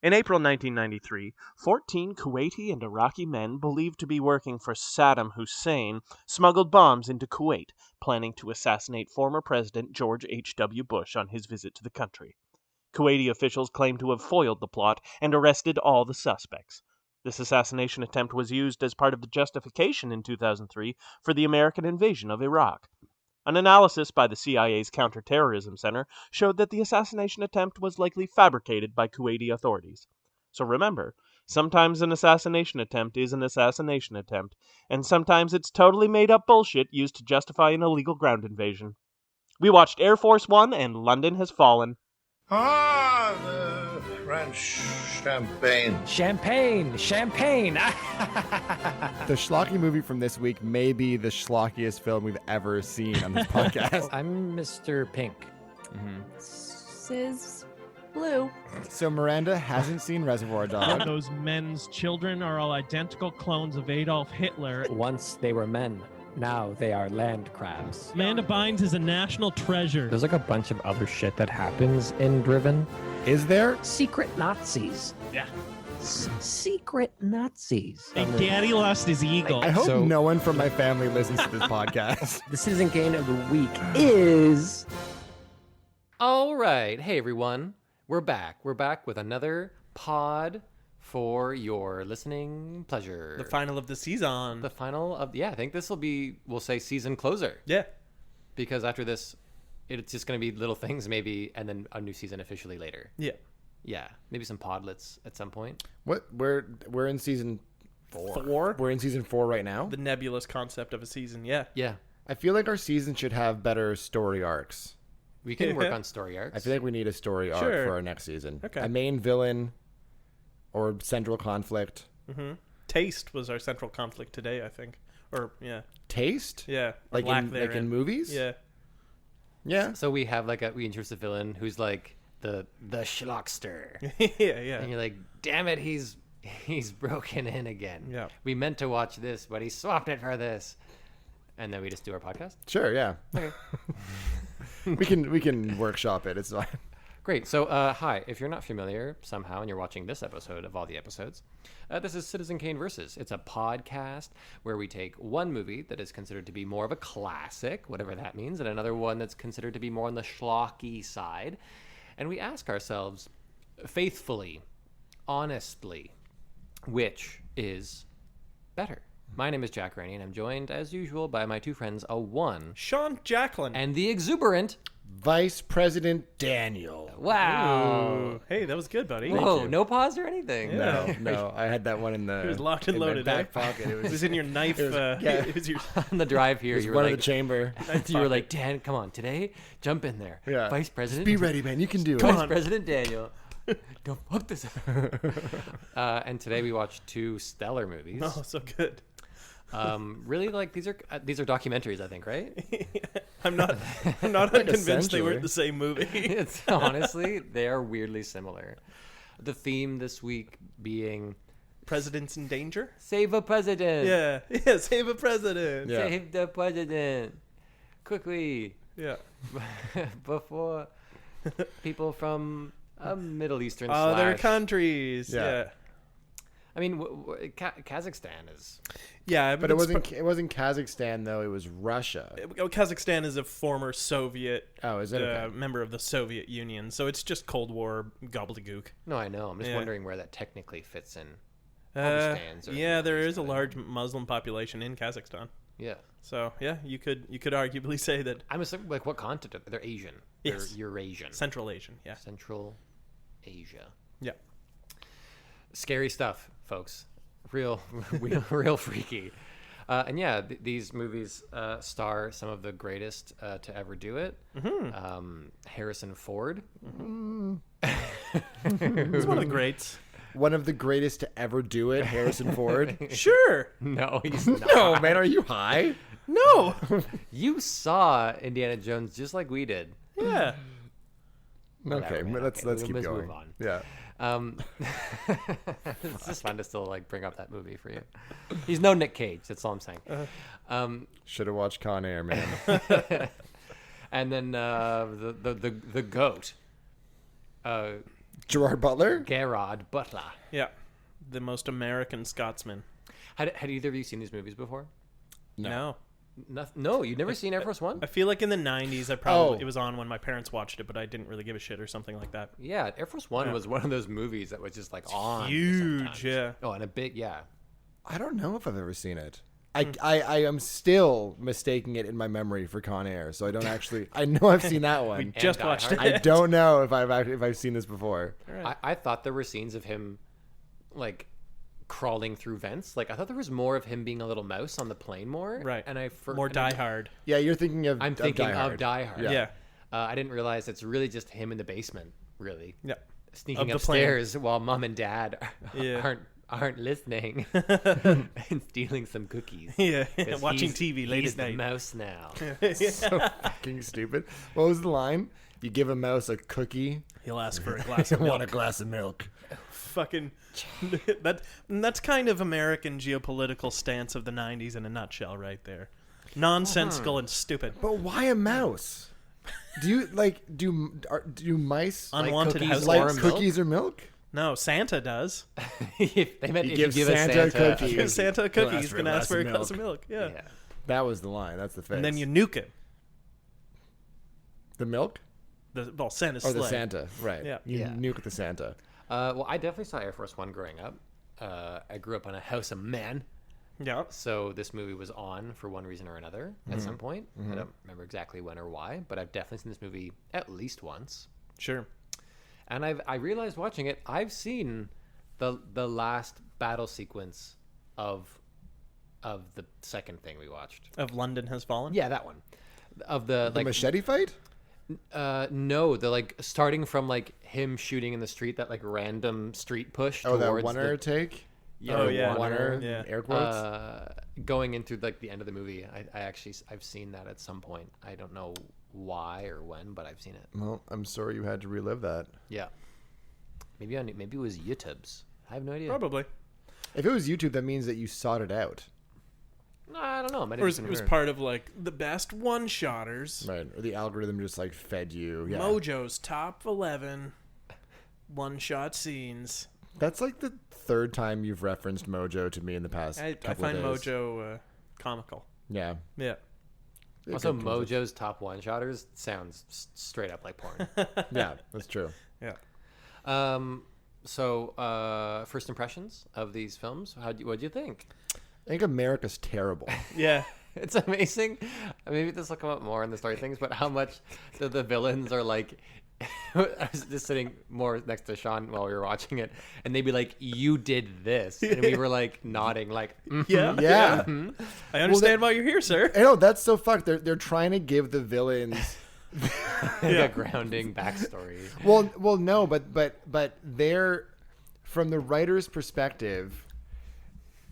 In April 1993, 14 Kuwaiti and Iraqi men believed to be working for Saddam Hussein smuggled bombs into Kuwait, planning to assassinate former President George H.W. Bush on his visit to the country. Kuwaiti officials claimed to have foiled the plot and arrested all the suspects. This assassination attempt was used as part of the justification in 2003 for the American invasion of Iraq. An analysis by the CIA's Counterterrorism Center showed that the assassination attempt was likely fabricated by Kuwaiti authorities. So remember, sometimes an assassination attempt is an assassination attempt, and sometimes it's totally made up bullshit used to justify an illegal ground invasion. We watched Air Force One and London Has Fallen. Ah, the French champagne. Champagne! The schlocky movie from this week may be the schlockiest film we've ever seen on this podcast. I'm Mr. Pink. Sis Blue. So Miranda hasn't seen Reservoir Dogs. Those men's children are all identical clones of Adolf Hitler. Once they were men, now they are land crabs. Amanda Bynes is a national treasure. There's like a bunch of other shit that happens in Driven. Is there? Secret Nazis. Yeah. Secret Nazis. And Daddy lost his eagle. I hope So- no one from my family listens to this podcast. The Citizen Kane of the week is... All right. Hey, everyone. We're back. We're back with another pod for your listening pleasure. The final of the season. The final of, I think this will be, we'll say, season closer. Yeah. Because after this, it's just going to be little things maybe, and then a new season officially later. Yeah. Yeah. Maybe some podlets at some point. What? We're in season 4. 4? We're in season 4 right now. The nebulous concept of a season, yeah. Yeah. I feel like our season should have better story arcs. We can work on story arcs. I feel like we need a story arc Sure. for our next season. Okay. A main villain or central conflict. Taste was our central conflict today, I think. Or, yeah. Taste? Yeah. Like lack in therein. movies? Yeah. Yeah. So we have we introduce a villain who's like the schlockster. yeah. And you're like, damn it, he's broken in again. Yeah. We meant to watch this, but he swapped it for this. And then we just do our podcast. Sure, yeah. Okay. we can workshop it. It's fine. Great. So, hi. If you're not familiar somehow and you're watching this episode of all the episodes, this is Citizen Kane Versus. It's a podcast where we take one movie that is considered to be more of a classic, whatever that means, and another one that's considered to be more on the schlocky side. And we ask ourselves faithfully, honestly, which is better? My name is Jack Rainey, and I'm joined, as usual, by my two friends, a one Sean Jacqueline. and the exuberant. Vice President Daniel. Wow. Ooh. Hey, that was good, buddy. Whoa, no pause or anything. Yeah. No. I had that one in the. It was locked and in my loaded, back eh? pocket. It was in your knife. It was your... On the drive here, It was you one were of like, the chamber. you were like, Dan, come on, today, jump in there. Yeah. Vice President. Be ready, man. You can do it. Vice President Daniel. Don't fuck this up. And today we watched two stellar movies. Oh, so good. Really, these are documentaries, I think, right? I'm not convinced they weren't the same movie. It's honestly, they are weirdly similar. The theme this week being Presidents in danger? Save a President. Yeah, save a president. Yeah. Save the President. Quickly. Yeah. Before people from a Middle Eastern Other slash... countries. Yeah. Yeah. I mean, Kazakhstan is... Yeah, But it wasn't Kazakhstan though. It was Russia. Kazakhstan is a former Soviet Oh, is it? Okay. member of the Soviet Union, so it's just Cold War gobbledygook. No, I know. I'm just Yeah. wondering where that technically fits in. Pakistans or Yeah, there Middle is a East, large Muslim population in Kazakhstan. Yeah. So yeah, you could arguably say that I'm assuming, what continent? They're Asian. Yes. They're Eurasian. Central Asian. Yeah. Central Asia. Yeah. Scary stuff, folks. Real freaky. And yeah, these movies star some of the greatest to ever do it. Harrison Ford. He's one of the greats. One of the greatest to ever do it, Harrison Ford. Sure. No, he's not. No, man, are you high? No. You saw Indiana Jones just like we did. Yeah. Okay, man, let's okay, keep let's going. move on. Yeah. It's just fun to still bring up that movie for you. He's no Nick Cage. That's all I'm saying. Should have watched Con Air, man. And then the goat. Gerard Butler? Gerard Butler. Yeah, the most American Scotsman. Had either of you seen these movies before? No. No, you've never seen Air Force One? I feel like in the 90s, it was on when my parents watched it, but I didn't really give a shit or something like that. Yeah, Air Force One was one of those movies that was just like on. Huge, sometimes. yeah. Oh, and a big, yeah. I don't know if I've ever seen it. I am still mistaking it in my memory for Con Air, so I don't actually. I know I've seen that one. Just Die watched Hard. it. I don't know if I've seen this before. I thought there were scenes of him, like, crawling through vents. Like, I thought there was more of him being a little mouse on the plane more. Right. And More Die Hard. Yeah, you're thinking of. I'm thinking Die Hard. of Die Hard. Yeah. Yeah. I didn't realize it's really just him in the basement, really. Yeah. Sneaking Of the plane. upstairs while mom and dad Yeah. aren't listening and stealing some cookies. Yeah. 'Cause Watching he's- TV late he's at the night. mouse now. So fucking stupid. What was the line? You give a mouse a cookie. He'll ask for a glass of I want a milk. glass of milk. Fucking that's kind of American geopolitical stance of the 90s in a nutshell right there. Nonsensical and stupid. But why a mouse? Do you like do mice Unwanted cookies house like or guests. milk? cookies or milk? No, Santa does. They meant You if give you give Santa a Santa cookies. Give Santa a He'll cookie. ask He's for a going to ask glass for a of glass of milk. milk. Yeah. That was the line. That's the face. And then you nuke him. the milk Santa's or sleigh. the Santa, right? Yeah. You Yeah. nuke the Santa. Well, I definitely saw Air Force One growing up. I grew up on a house of men, Yeah. so this movie was on for one reason or another at some point. I don't remember exactly when or why, but I've definitely seen this movie at least once. Sure. And I realized watching it, I've seen the last battle sequence of the second thing we watched. Of London Has Fallen? Yeah, that one. Of the The like machete fight? no, the like starting from like him shooting in the street, that like random street push. Oh, that towards one-er take? Oh, the yeah. One-er, Yeah. air quotes? going into like the end of the movie. I've seen that at some point. I don't know why or when, but I've seen it. Well, I'm sorry you had to relive that. Yeah, maybe it was YouTube's. I have no idea. Probably. If it was YouTube, that means that you sought it out. No, I don't know. Might have Or just it been was her. part of like the best one-shotters. Right. Or the algorithm just like fed you. Yeah. Mojo's top 11 one-shot scenes. That's like the third time you've referenced Mojo to me in the past I couple find of days. Mojo comical. Yeah. Yeah. Also, Good concept. Mojo's top one-shotters sounds straight up like porn. Yeah, that's true. Yeah. So, first impressions of these films. What'd you think? I think America's terrible. Yeah. It's amazing. Maybe this will come up more in the story things, but how much the villains are like. I was just sitting more next to Sean while we were watching it, and they'd be like, "You did this," and we were like nodding, like, Yeah. Yeah. I understand why you're here, sir. I know, that's so fucked. They're trying to give the villains a grounding backstory. well no, but they're from the writer's perspective,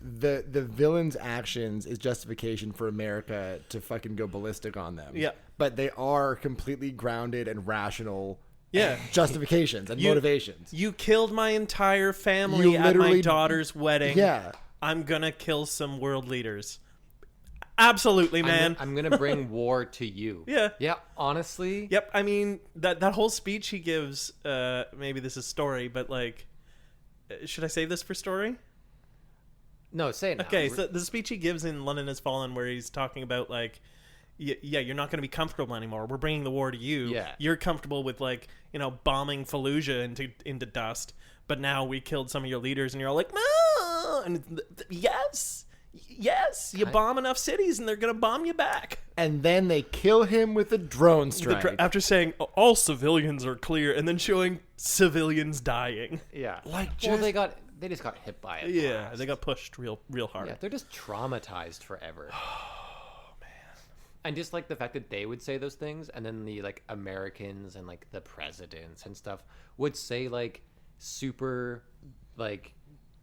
the villain's actions is justification for America to fucking go ballistic on them. Yeah. But they are completely grounded and rational Yeah. justifications and motivations. You killed my entire family You at my literally- daughter's wedding. Yeah. I'm gonna kill some world leaders. Absolutely, man. I'm gonna bring war to you. Yeah. Yeah. Honestly. Yep. I mean that whole speech he gives. Maybe this is story, but like, should I save this for story? No, say it now. Okay. So the speech he gives in London Has Fallen, where he's talking about like, yeah, you're not going to be comfortable anymore. We're bringing the war to you. Yeah. You're comfortable with like, bombing Fallujah into dust, but now we killed some of your leaders, and you're all like, no, and yes. You bomb enough cities, and they're gonna bomb you back. And then they kill him with a drone strike. After saying all civilians are clear, and then showing civilians dying. Yeah. Like, well, just- they just got hit by it. Yeah, last. they got pushed real hard. Yeah, they're just traumatized forever. Oh man. And just like the fact that they would say those things, and then the like Americans and like the presidents and stuff would say like super like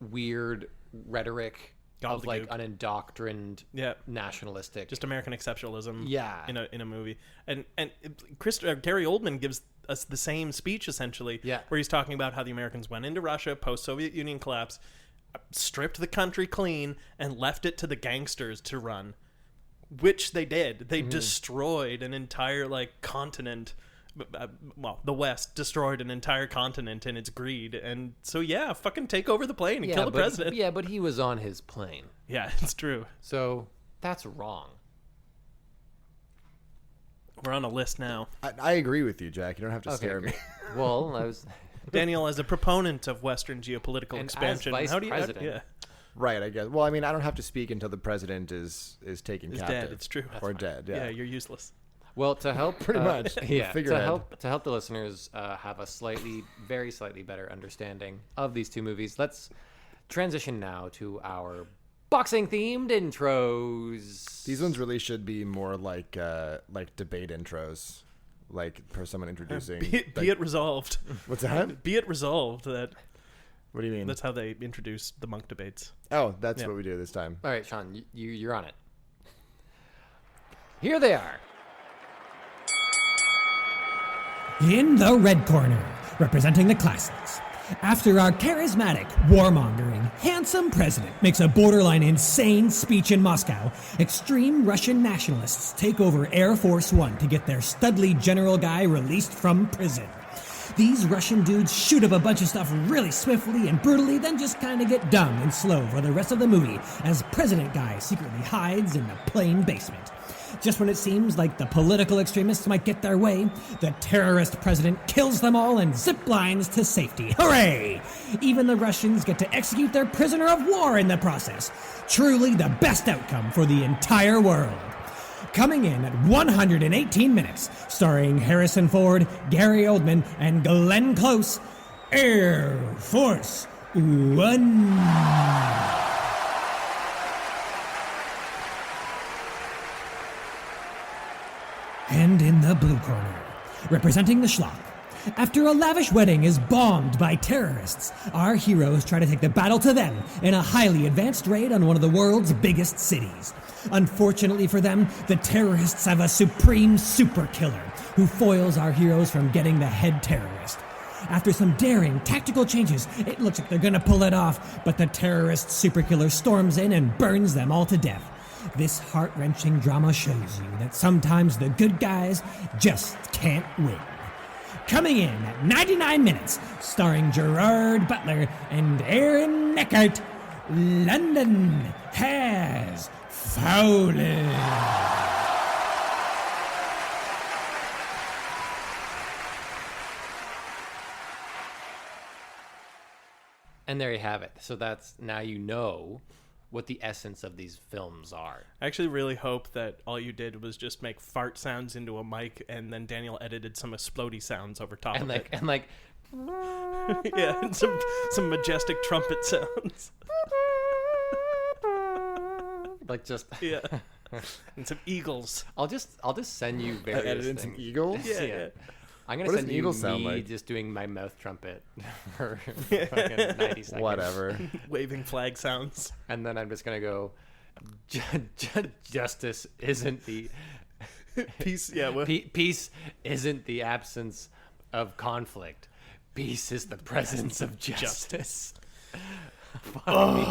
weird rhetoric of like Gobbledygook. an indoctrined Yeah. nationalistic. Just American exceptionalism. Yeah. in a movie, and Gary Oldman gives us the same speech essentially. Yeah. Where he's talking about how the Americans went into Russia post Soviet Union collapse, stripped the country clean, and left it to the gangsters to run, which they did. They destroyed an entire like continent well, the West destroyed an entire continent in its greed, and so yeah, fucking take over the plane and kill the president. Yeah, but he was on his plane. Yeah, it's true. So that's wrong. We're on a list now. I agree with you, Jack. You don't have to scare me. Well, I was Daniel, as a proponent of Western geopolitical And expansion, as how do you? vice-president. Yeah, Right, I guess. Well, I mean, I don't have to speak until the president is taken it's captive. dead. It's true. Or dead, yeah. Yeah, you're useless. well to help Pretty much. Yeah, Figurehead. to help the listeners have a very slightly better understanding of these two movies. Let's transition now to our boxing themed intros. These ones really should be more like debate intros. Like for someone introducing. Be it resolved. What's that? Be it resolved that What do you mean? that's how they introduced the monk debates. Oh, that's Yeah. what we do this time. All right, Sean, you're on it. Here they are. In the red corner, representing the classics. After our charismatic, warmongering, handsome president makes a borderline insane speech in Moscow, extreme Russian nationalists take over Air Force One to get their studly general guy released from prison. These Russian dudes shoot up a bunch of stuff really swiftly and brutally, then just kind of get dumb and slow for the rest of the movie as President Guy secretly hides in the plane basement. Just when it seems like the political extremists might get their way, the terrorist president kills them all and ziplines to safety. Hooray! Even the Russians get to execute their prisoner of war in the process. Truly the best outcome for the entire world. Coming in at 118 minutes, starring Harrison Ford, Gary Oldman, and Glenn Close, Air Force One. And in the blue corner, representing the schlock. After a lavish wedding is bombed by terrorists, our heroes try to take the battle to them in a highly advanced raid on one of the world's biggest cities. Unfortunately for them, the terrorists have a supreme super killer who foils our heroes from getting the head terrorist. After some daring tactical changes, it looks like they're gonna pull it off, but the terrorist super killer storms in and burns them all to death. This heart-wrenching drama shows you that sometimes the good guys just can't win. Coming in at 99 minutes, starring Gerard Butler and Aaron Eckhart, London has fallen. And there you have it. So that's now you know what the essence of these films are. I actually really hope that all you did was just make fart sounds into a mic, and then Daniel edited some explodey sounds over top And of like it. and like Yeah, and some majestic trumpet sounds. like just Yeah, and some eagles. I'll just send you various Edited some things. eagles? Yeah. I'm gonna What does send an you eagle sound me like? just doing my mouth trumpet for fucking 90 seconds. Whatever. Waving flag sounds. And then I'm just gonna go. Justice isn't the Peace. Yeah. Well, peace isn't the absence of conflict. Peace is the presence of justice. Fuck me.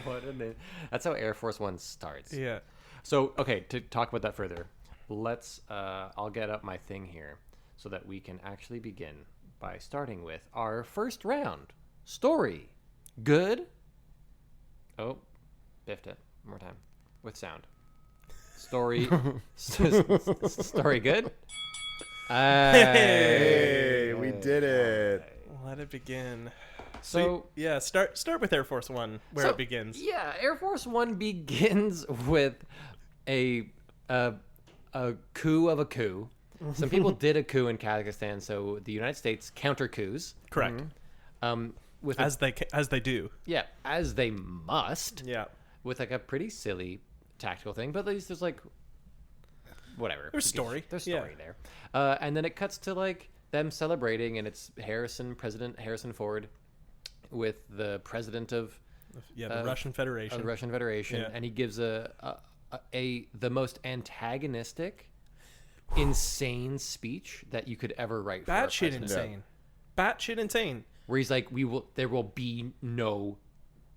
What a name. That's how Air Force One starts. yeah. So, okay, to talk about that further, let's. I'll get up my thing here so that we can actually begin by starting with our first round story. Good. Oh, biffed it one more time with sound. Story. Story good. Hey, we did it. Let it begin. So yeah, start with Air Force One where So, it begins. Yeah, Air Force One begins with a coup of a coup. Some people did a coup in Kazakhstan, so the United States counter coups. Correct. With As they do. yeah, as they must. Yeah. With like a pretty silly tactical thing, but at least there's like whatever. There's story. There's story there. And then it cuts to like them celebrating, and it's President Harrison Ford with the president of Yeah. The Russian Federation. the Russian Federation, Yeah. and he gives the most antagonistic, insane speech that you could ever write. For a Batshit president. insane. Batshit insane. Where he's like, there will be no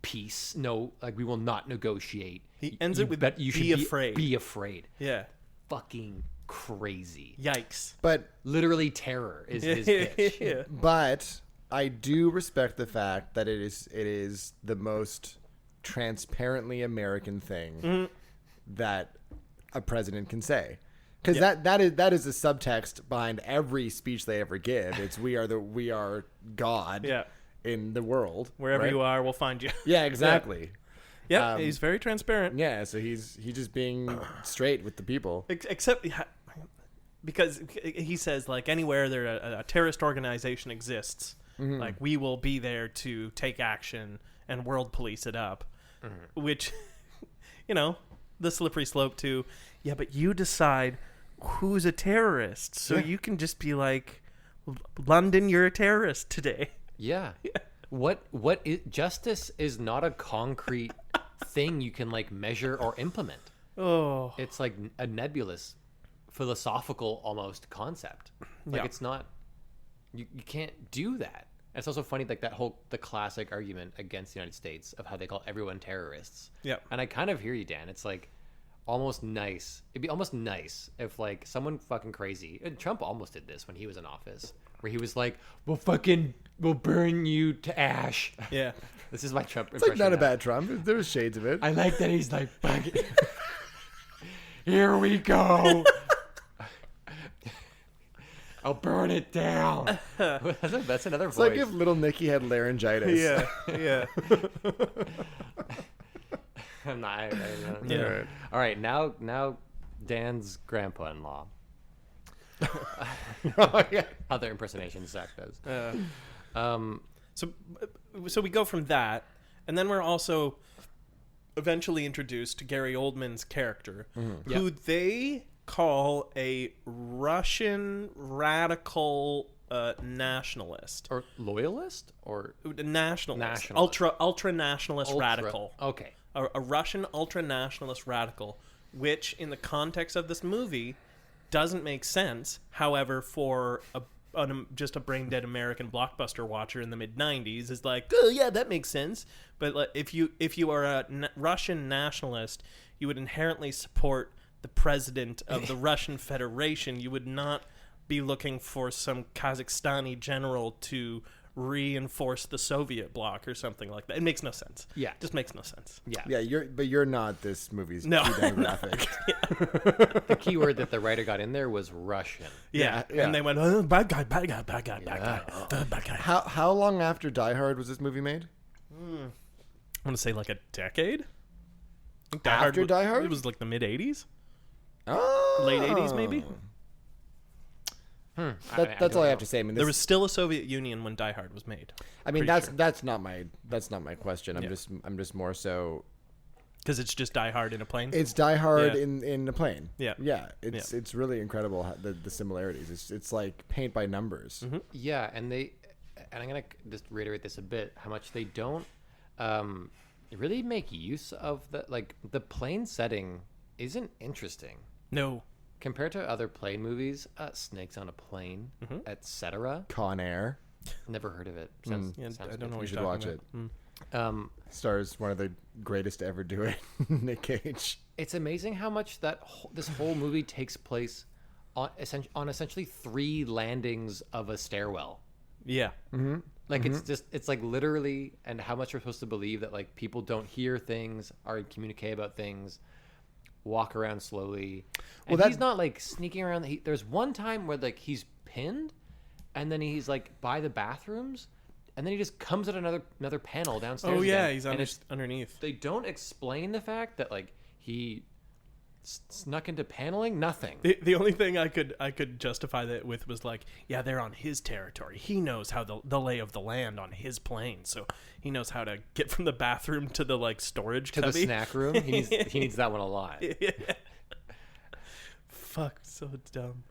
peace, no, like we will not negotiate. He ends it with, you should "Be afraid." Be afraid. Yeah. Fucking crazy. Yikes. But Literally terror is his pitch. Yeah. But I do respect the fact that it is the most transparently American thing that a president can say. Because that is the subtext behind every speech they ever give. It's we are God Yeah. in the world. Wherever right? you are, we'll find you. Yeah, exactly. Yeah, he's very transparent. Yeah, so he's just being straight with the people. Except because he says, like, anywhere there a terrorist organization exists, like, we will be there to take action and world police it up. Which, the slippery slope to, yeah, but you decide who's a terrorist. So you can just be like, London, you're a terrorist today. Yeah. What is justice is not a concrete thing you can like measure or implement. Oh. It's like a nebulous, philosophical almost concept. Like it's not. You can't do that. And it's also funny, like the classic argument against the United States of how they call everyone terrorists. Yeah. And I kind of hear you, Dan. It's like almost nice. It'd be almost nice if like someone fucking crazy. And Trump almost did this when he was in office, where he was like, we'll burn you to ash. Yeah. This is my Trump It's like impression not a now. bad Trump. There's shades of it. I like that he's like, fuck it. Here we go. I'll burn it down. That's another It's voice. like if little Nicky had laryngitis. Yeah. I'm not, Yeah. All right, now Dan's grandpa-in-law. Oh, yeah. Other impersonations Zach does. So we go from that, and then we're also eventually introduced to Gary Oldman's character, who they call a Russian radical nationalist. Or loyalist? Or Nationalist. Nationalist. Ultra nationalist radical. Okay. A Russian ultra nationalist radical, which in the context of this movie doesn't make sense. However, for just a brain dead American blockbuster watcher in the mid '90s, is like, oh yeah, that makes sense. But like, if you are a Russian nationalist, you would inherently support the president of the Russian Federation. You would not be looking for some Kazakhstani general to reinforce the Soviet bloc or something like that. It makes no sense. Yeah. Just makes no sense. Yeah. Yeah, you're not this movie's No. key demographic. The key word that the writer got in there was Russian. Yeah. Yeah. And they went, oh, bad guy, bad guy, bad guy, bad guy, bad guy. How long after Die Hard was this movie made? I'm going to say like a decade. I think After Die Hard? It was like the mid 80s. Oh, Late 80s, maybe? That's all I have to say. I mean, There was still a Soviet Union when Die Hard was made. I mean, pretty that's not my question. I'm just more so. Because it's just Die Hard in a plane. It's Die Hard Yeah. in a plane. Yeah. Yeah. It's really incredible the similarities. It's like paint by numbers. Yeah, and I'm gonna just reiterate this a bit, how much they don't really make use of the plane setting isn't interesting No. compared to other plane movies. Snakes on a Plane, etc. Con Air. Never heard of it. Yeah, Sounds I don't good. know what You should you're watch talking it. about. Stars one of the greatest to ever do it, Nick Cage. It's amazing how much this whole movie takes place on essentially 3 landings of a stairwell. Yeah. Like it's like literally, and how much you're supposed to believe that like people don't hear things or communicate about things, walk around slowly. And he's not like sneaking around. There's one time where like he's pinned, and then he's like by the bathrooms, and then he just comes at another panel downstairs. Oh, yeah. again, He's and it's- underneath. They don't explain the fact that like he snuck into paneling. Nothing. The only thing I could justify that with was like, yeah, they're on his territory. He knows how the lay of the land on his plane, so he knows how to get from the bathroom to the like storage To the cubby. snack room. He needs that one a lot. Fuck, so dumb.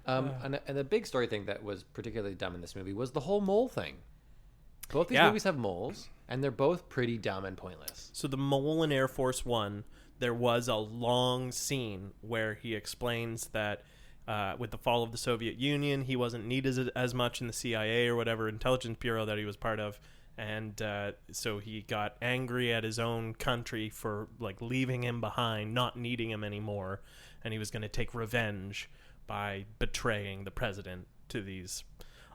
And the big story thing that was particularly dumb in this movie was the whole mole thing. Both these Yeah. movies have moles, and they're both pretty dumb and pointless. So the mole in Air Force One, there was a long scene where he explains that with the fall of the Soviet Union, he wasn't needed as much in the CIA or whatever intelligence bureau that he was part of, And so he got angry at his own country for like leaving him behind, not needing him anymore, and he was going to take revenge by betraying the president to these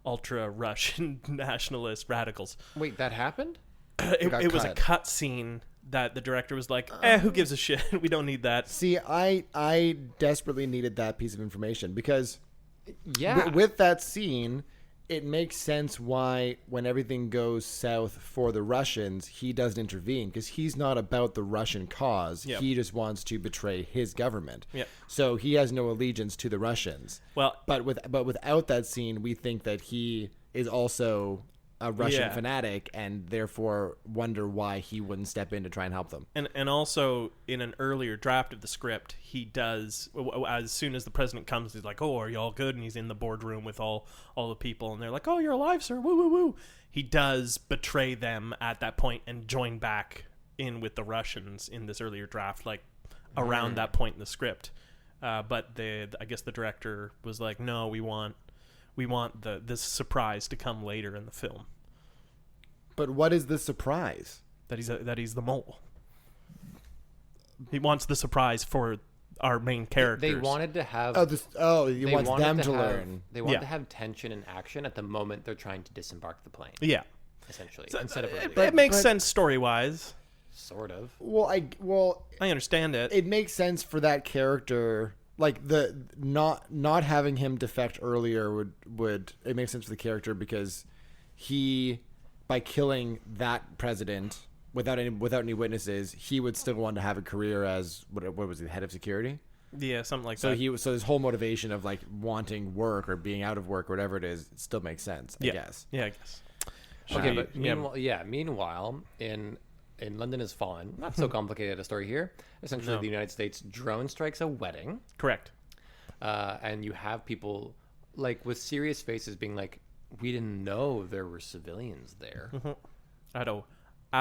ultra-Russian nationalist radicals. Wait, that happened? It was a cut scene that the director was like, who gives a shit? We don't need that. See, I desperately needed that piece of information because Yeah. with that scene, it makes sense why when everything goes south for the Russians, he doesn't intervene because he's not about the Russian cause. Yep. He just wants to betray his government. Yep. So he has no allegiance to the Russians. Well, But without that scene, we think that he is also a Russian Yeah. fanatic and therefore wonder why he wouldn't step in to try and help them. And also in an earlier draft of the script, he does, as soon as the president comes, he's like, "Oh, are you all good?" And he's in the boardroom with all the people, and they're like, "Oh, you're alive, sir! Woo, woo, woo!" He does betray them at that point and join back in with the Russians in this earlier draft, like around that point in the script. But I guess the director was like, "No, we want this surprise to come later in the film, But what is the surprise? that he's the mole." He wants the surprise for our main characters. They wanted to have. He they wants wanted them to have- learn. They wanted Yeah. to have tension and action at the moment they're trying to disembark the plane. Yeah. Essentially, instead of earlier. It makes but- sense story-wise. Sort of. I understand it. It makes sense for that character, like the not having him defect earlier would it makes sense for the character because he, by killing that president without any witnesses, he would still want to have a career as what was he, the head of security? Yeah, something like So that. so his whole motivation of like wanting work or being out of work or whatever it is still makes sense, I guess. Yeah, I guess. Okay, Should but we- yeah. meanwhile, in London Has Fallen, not so complicated a story here. Essentially, No. the United States drone strikes a wedding, Correct. and you have people like with serious faces being like, "We didn't know there were civilians there At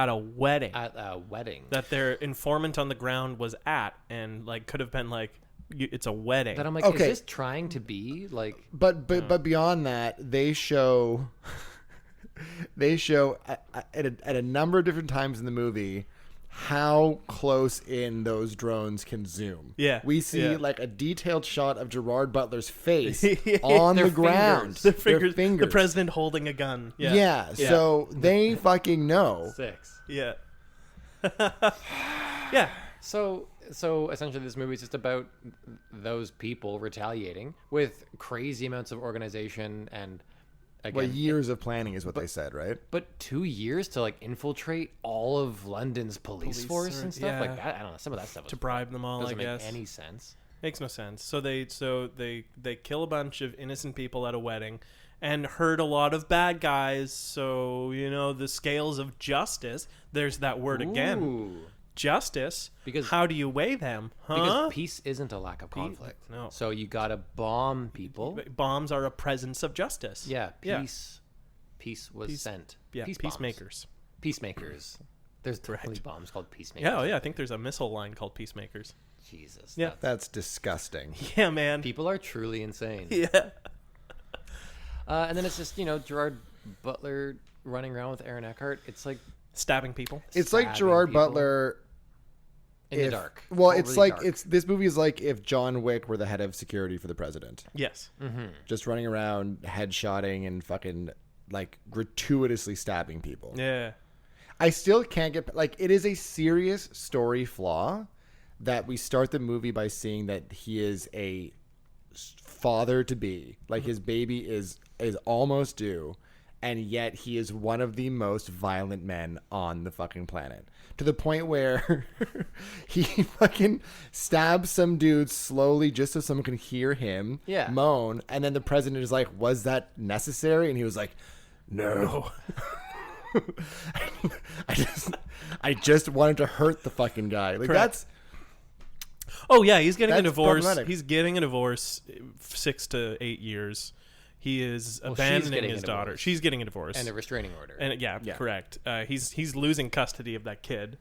a wedding at a wedding." that their informant on the ground was at, and like could have been like, it's a wedding. That I'm like, Okay. is this trying to be like? But beyond that, they show at a number of different times in the movie how close in those drones can zoom. Yeah, We see yeah. like a detailed shot of Gerard Butler's face Yeah. on Their the ground. fingers. Their Their the president holding a gun. Yeah. Yeah. So they fucking know. 6. Yeah. Yeah. So essentially, this movie is just about those people retaliating with crazy amounts of organization and again, Well, years of planning is what they said, right? but 2 years to like infiltrate all of London's police force and stuff like yeah. that. I don't know. Some of that stuff To bribe them all, I doesn't make guess. any sense. Makes no sense. So they kill a bunch of innocent people at a wedding and hurt a lot of bad guys. So, the scales of justice, there's that word again. Ooh. Justice. Because- how do you weigh them? Huh? Because peace isn't a lack of conflict. no. So you gotta bomb people. Bombs are a presence of justice. Yeah, Yeah. peace was sent. Yeah, Peace bombs. peacemakers. Peacemakers. There's definitely bombs called peacemakers. Yeah, I think there's a missile line called peacemakers. Jesus. Yeah. That's disgusting. Yeah, man. People are truly insane. Yeah. And then it's just, Gerard Butler running around with Aaron Eckhart. It's like Stabbing people. It's like stabbing Gerard people Butler in the dark. Well, all it's really like dark. this movie is like if John Wick were the head of security for the president, Yes. just running around headshotting and fucking like gratuitously stabbing people. Yeah. I still can't get like it is a serious story flaw that we start the movie by seeing that he is a father to be, like his baby is almost due, and yet he is one of the most violent men on the fucking planet. To the point where he fucking stabs some dude slowly just so someone can hear him moan. And then the president is like, was that necessary? And he was like, no. I just wanted to hurt the fucking guy. Like Correct. Oh yeah, he's getting a That's divorce. problematic. He's getting a divorce 6 to 8 years. He is abandoning getting his a daughter. divorce. She's getting a divorce. and a restraining order. And yeah, correct. He's losing custody of that kid.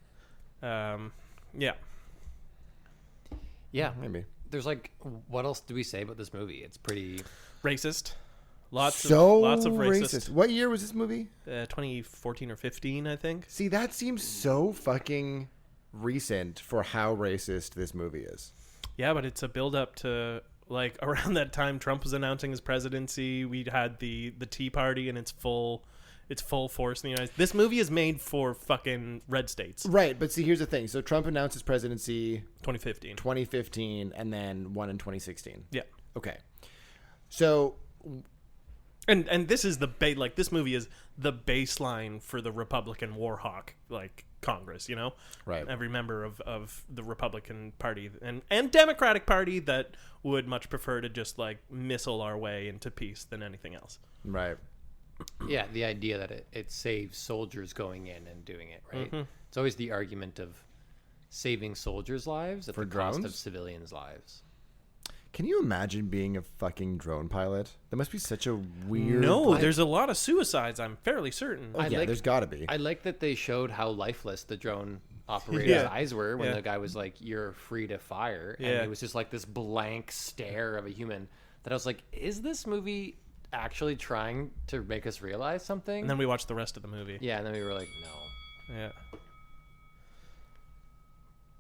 Yeah. yeah. maybe. There's like, what else do we say about this movie? It's pretty. Racist. Lots of racist. What year was this movie? 2014 or 15, I think. See, that seems so fucking recent for how racist this movie is. Yeah, but it's a build-up to, like, around that time Trump was announcing his presidency. We'd had the Tea Party in its full force in the United States. This movie is made for fucking red states. Right, but see, here's the thing. So Trump announced his presidency 2015, and then won in 2016. Yeah. Okay. So... And this is this movie is the baseline for the Republican war hawk, like, Congress, you know? Right. Every member of the Republican Party and Democratic Party that would much prefer to just, like, missile our way into peace than anything else. Right. Yeah, the idea that it saves soldiers going in and doing it, right? Mm-hmm. It's always the argument of saving soldiers' lives at the cost of civilians' lives. Can you imagine being a fucking drone pilot? That must be such a weird... No, there's a lot of suicides, I'm fairly certain. Oh, yeah, there's got to be. I like that they showed how lifeless the drone operator's eyes were when the guy was like, you're free to fire. And it was just like this blank stare of a human that I was like, is this movie actually trying to make us realize something? And then we watched the rest of the movie. Yeah, and then we were like, no. Yeah.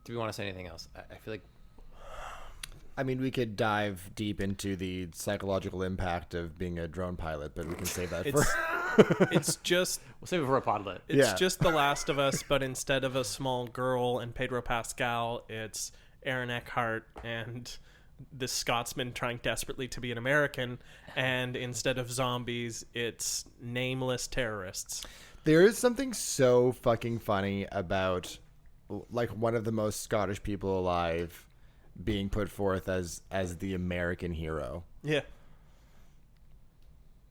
Do we want to say anything else? I feel like... I mean, we could dive deep into the psychological impact of being a drone pilot, but we can save that for... It's just... We'll save it for a podlet. It's just The Last of Us, but instead of a small girl and Pedro Pascal, it's Aaron Eckhart and this Scotsman trying desperately to be an American, and instead of zombies, it's nameless terrorists. There is something so fucking funny about, like, one of the most Scottish people alive being put forth as the American hero. Yeah.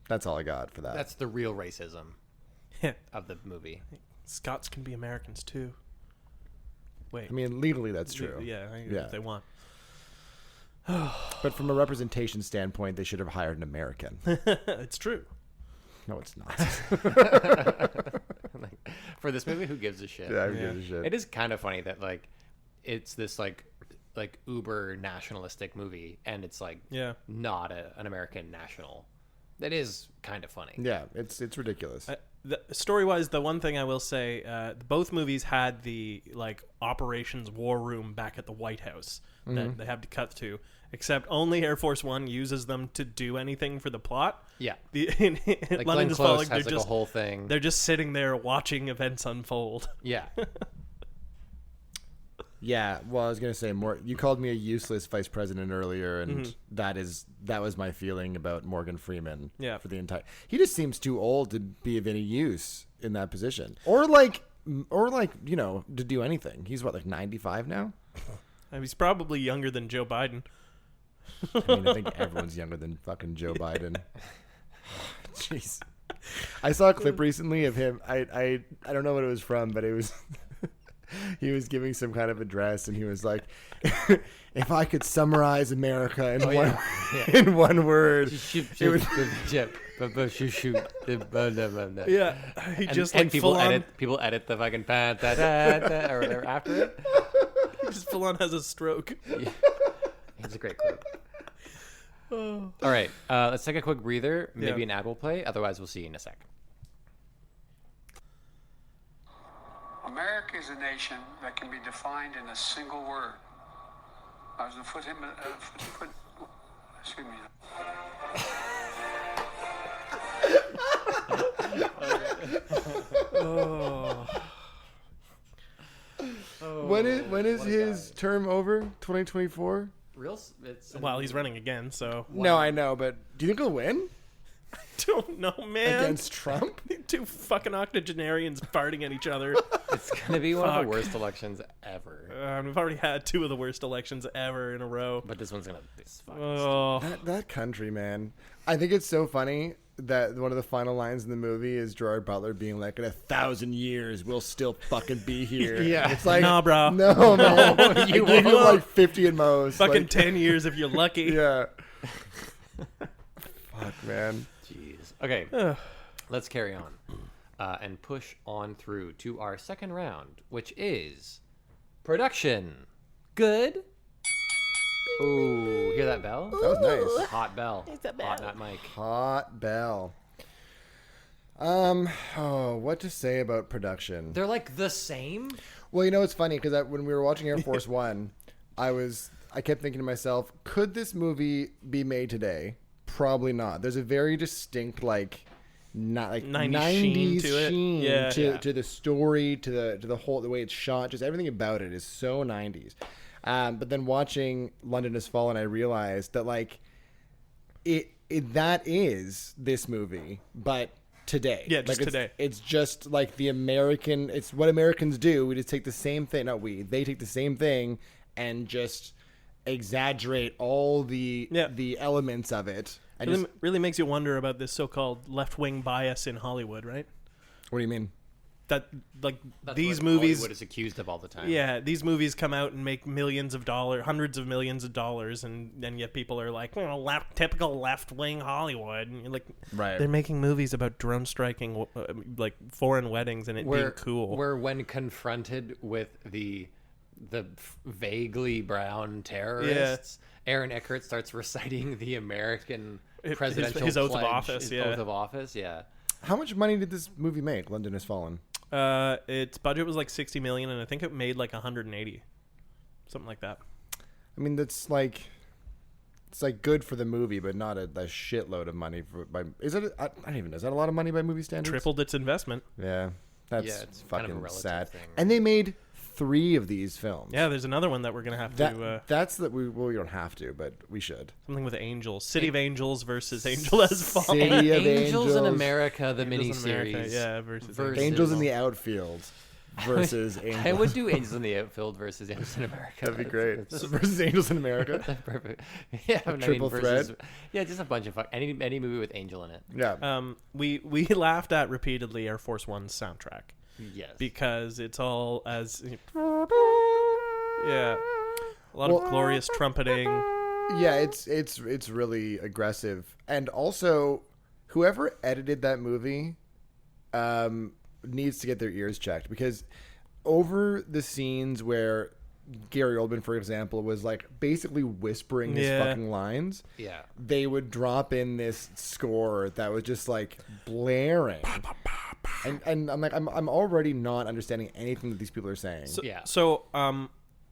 That's all I got for that. That's the real racism of the movie. Scots can be Americans too. Wait. I mean, legally that's true. Yeah, if they want. But from a representation standpoint, they should have hired an American. It's true. No, it's not. For this movie, who gives a shit? Yeah, who gives a shit? It is kind of funny that, like, it's this, like uber nationalistic movie, and it's, like, not an American national. That is kind of funny. Yeah, it's ridiculous. Story-wise, the one thing I will say, both movies had the, like, operations war room back at the White House that they have to cut to, except only Air Force One uses them to do anything for the plot. Yeah. In like London Glenn Close Falling, has, like, a whole thing. They're just sitting there watching events unfold. Yeah. Yeah, well, I was gonna say more. You called me a useless vice president earlier, and that was my feeling about Morgan Freeman. Yeah, for the entire, he just seems too old to be of any use in that position, or like you know, to do anything. He's what, like 95 now? He's probably younger than Joe Biden. I mean, I think everyone's younger than fucking Joe Biden. Jeez, I saw a clip recently of him. I don't know what it was from, but it was. He was giving some kind of address, and he was like, "If I could summarize America in in one word, it would." Yeah, he just and like people edit the fucking or whatever after it. He just full on has a stroke. Yeah. It's a great clip. All right, let's take a quick breather. Maybe an ad will play. Otherwise, we'll see you in a sec. America is a nation that can be defined in a single word. I was excuse me. When is his term over? 2024? Well, he's running again, so. No, I know, but do you think he'll win? Don't know, man. Against Trump? Two fucking octogenarians farting at each other. It's gonna be one of the worst elections ever. We've already had two of the worst elections ever in a row. But this one's gonna be that country, man. I think it's so funny that one of the final lines in the movie is Gerard Butler being like, in 1,000 years, we'll still fucking be here. Yeah. It's like, nah, bro. No, man. You give you like 50 at most. Fucking like, 10 years if you're lucky. Yeah. Fuck, man. Jeez. Okay, let's carry on and push on through to our second round, which is production. Good. Ooh, hear that bell? That was nice. Hot bell. Hot, not Mike. Hot bell. What to say about production? They're like the same. Well, it's funny because when we were watching Air Force One, I kept thinking to myself, could this movie be made today? Probably not. There's a very distinct not 90s sheen to the story, to the whole the way it's shot, just everything about it is so 90s. But then watching London Has Fallen, I realized that that is this movie, but today. Yeah, just today. It's just like it's what Americans do. We just take the same thing. They take the same thing and just exaggerate all the elements of it. It really makes you wonder about this so-called left-wing bias in Hollywood, right? What do you mean? That's these what movies Hollywood is accused of all the time. Yeah, these movies come out and make hundreds of millions of dollars, and yet people are like, typical left-wing Hollywood. And you're like, right. They're making movies about drone striking foreign weddings and it being cool. Where when confronted with the vaguely brown terrorists, Aaron Eckhart starts reciting the American presidential his oath pledge, of office. his Yeah. oath of office. Yeah. How much money did this movie make? London Has Fallen. Its budget was like $60 million, and I think it made like 180, something like that. I mean, that's it's good for the movie, but not a shitload of money is it? I don't even know. Is that a lot of money by movie standards? Tripled its investment. Yeah, that's it's fucking kind of a relative sad. thing. And they made 3 of these films. Yeah, there's another one that we're gonna have to. That's that we don't have to, but we should. Something with angels, City of Angels versus Angel Has Fallen. City of Angels in Angels. America, the Angels in America, miniseries. yeah, versus Angels in the Outfield versus Angels. I would do Angels in the Outfield versus Angels in America. That'd be great. Versus Angels in America. That's perfect. Yeah, triple thread. Yeah, just a bunch of any movie with Angel in it. Yeah. We laughed at repeatedly Air Force One's soundtrack. Yes. Because it's all a lot of glorious trumpeting. Yeah, it's really aggressive, and also whoever edited that movie needs to get their ears checked, because over the scenes where Gary Oldman, for example, was basically whispering his fucking lines, they would drop in this score that was just blaring. And I'm already not understanding anything that these people are saying. So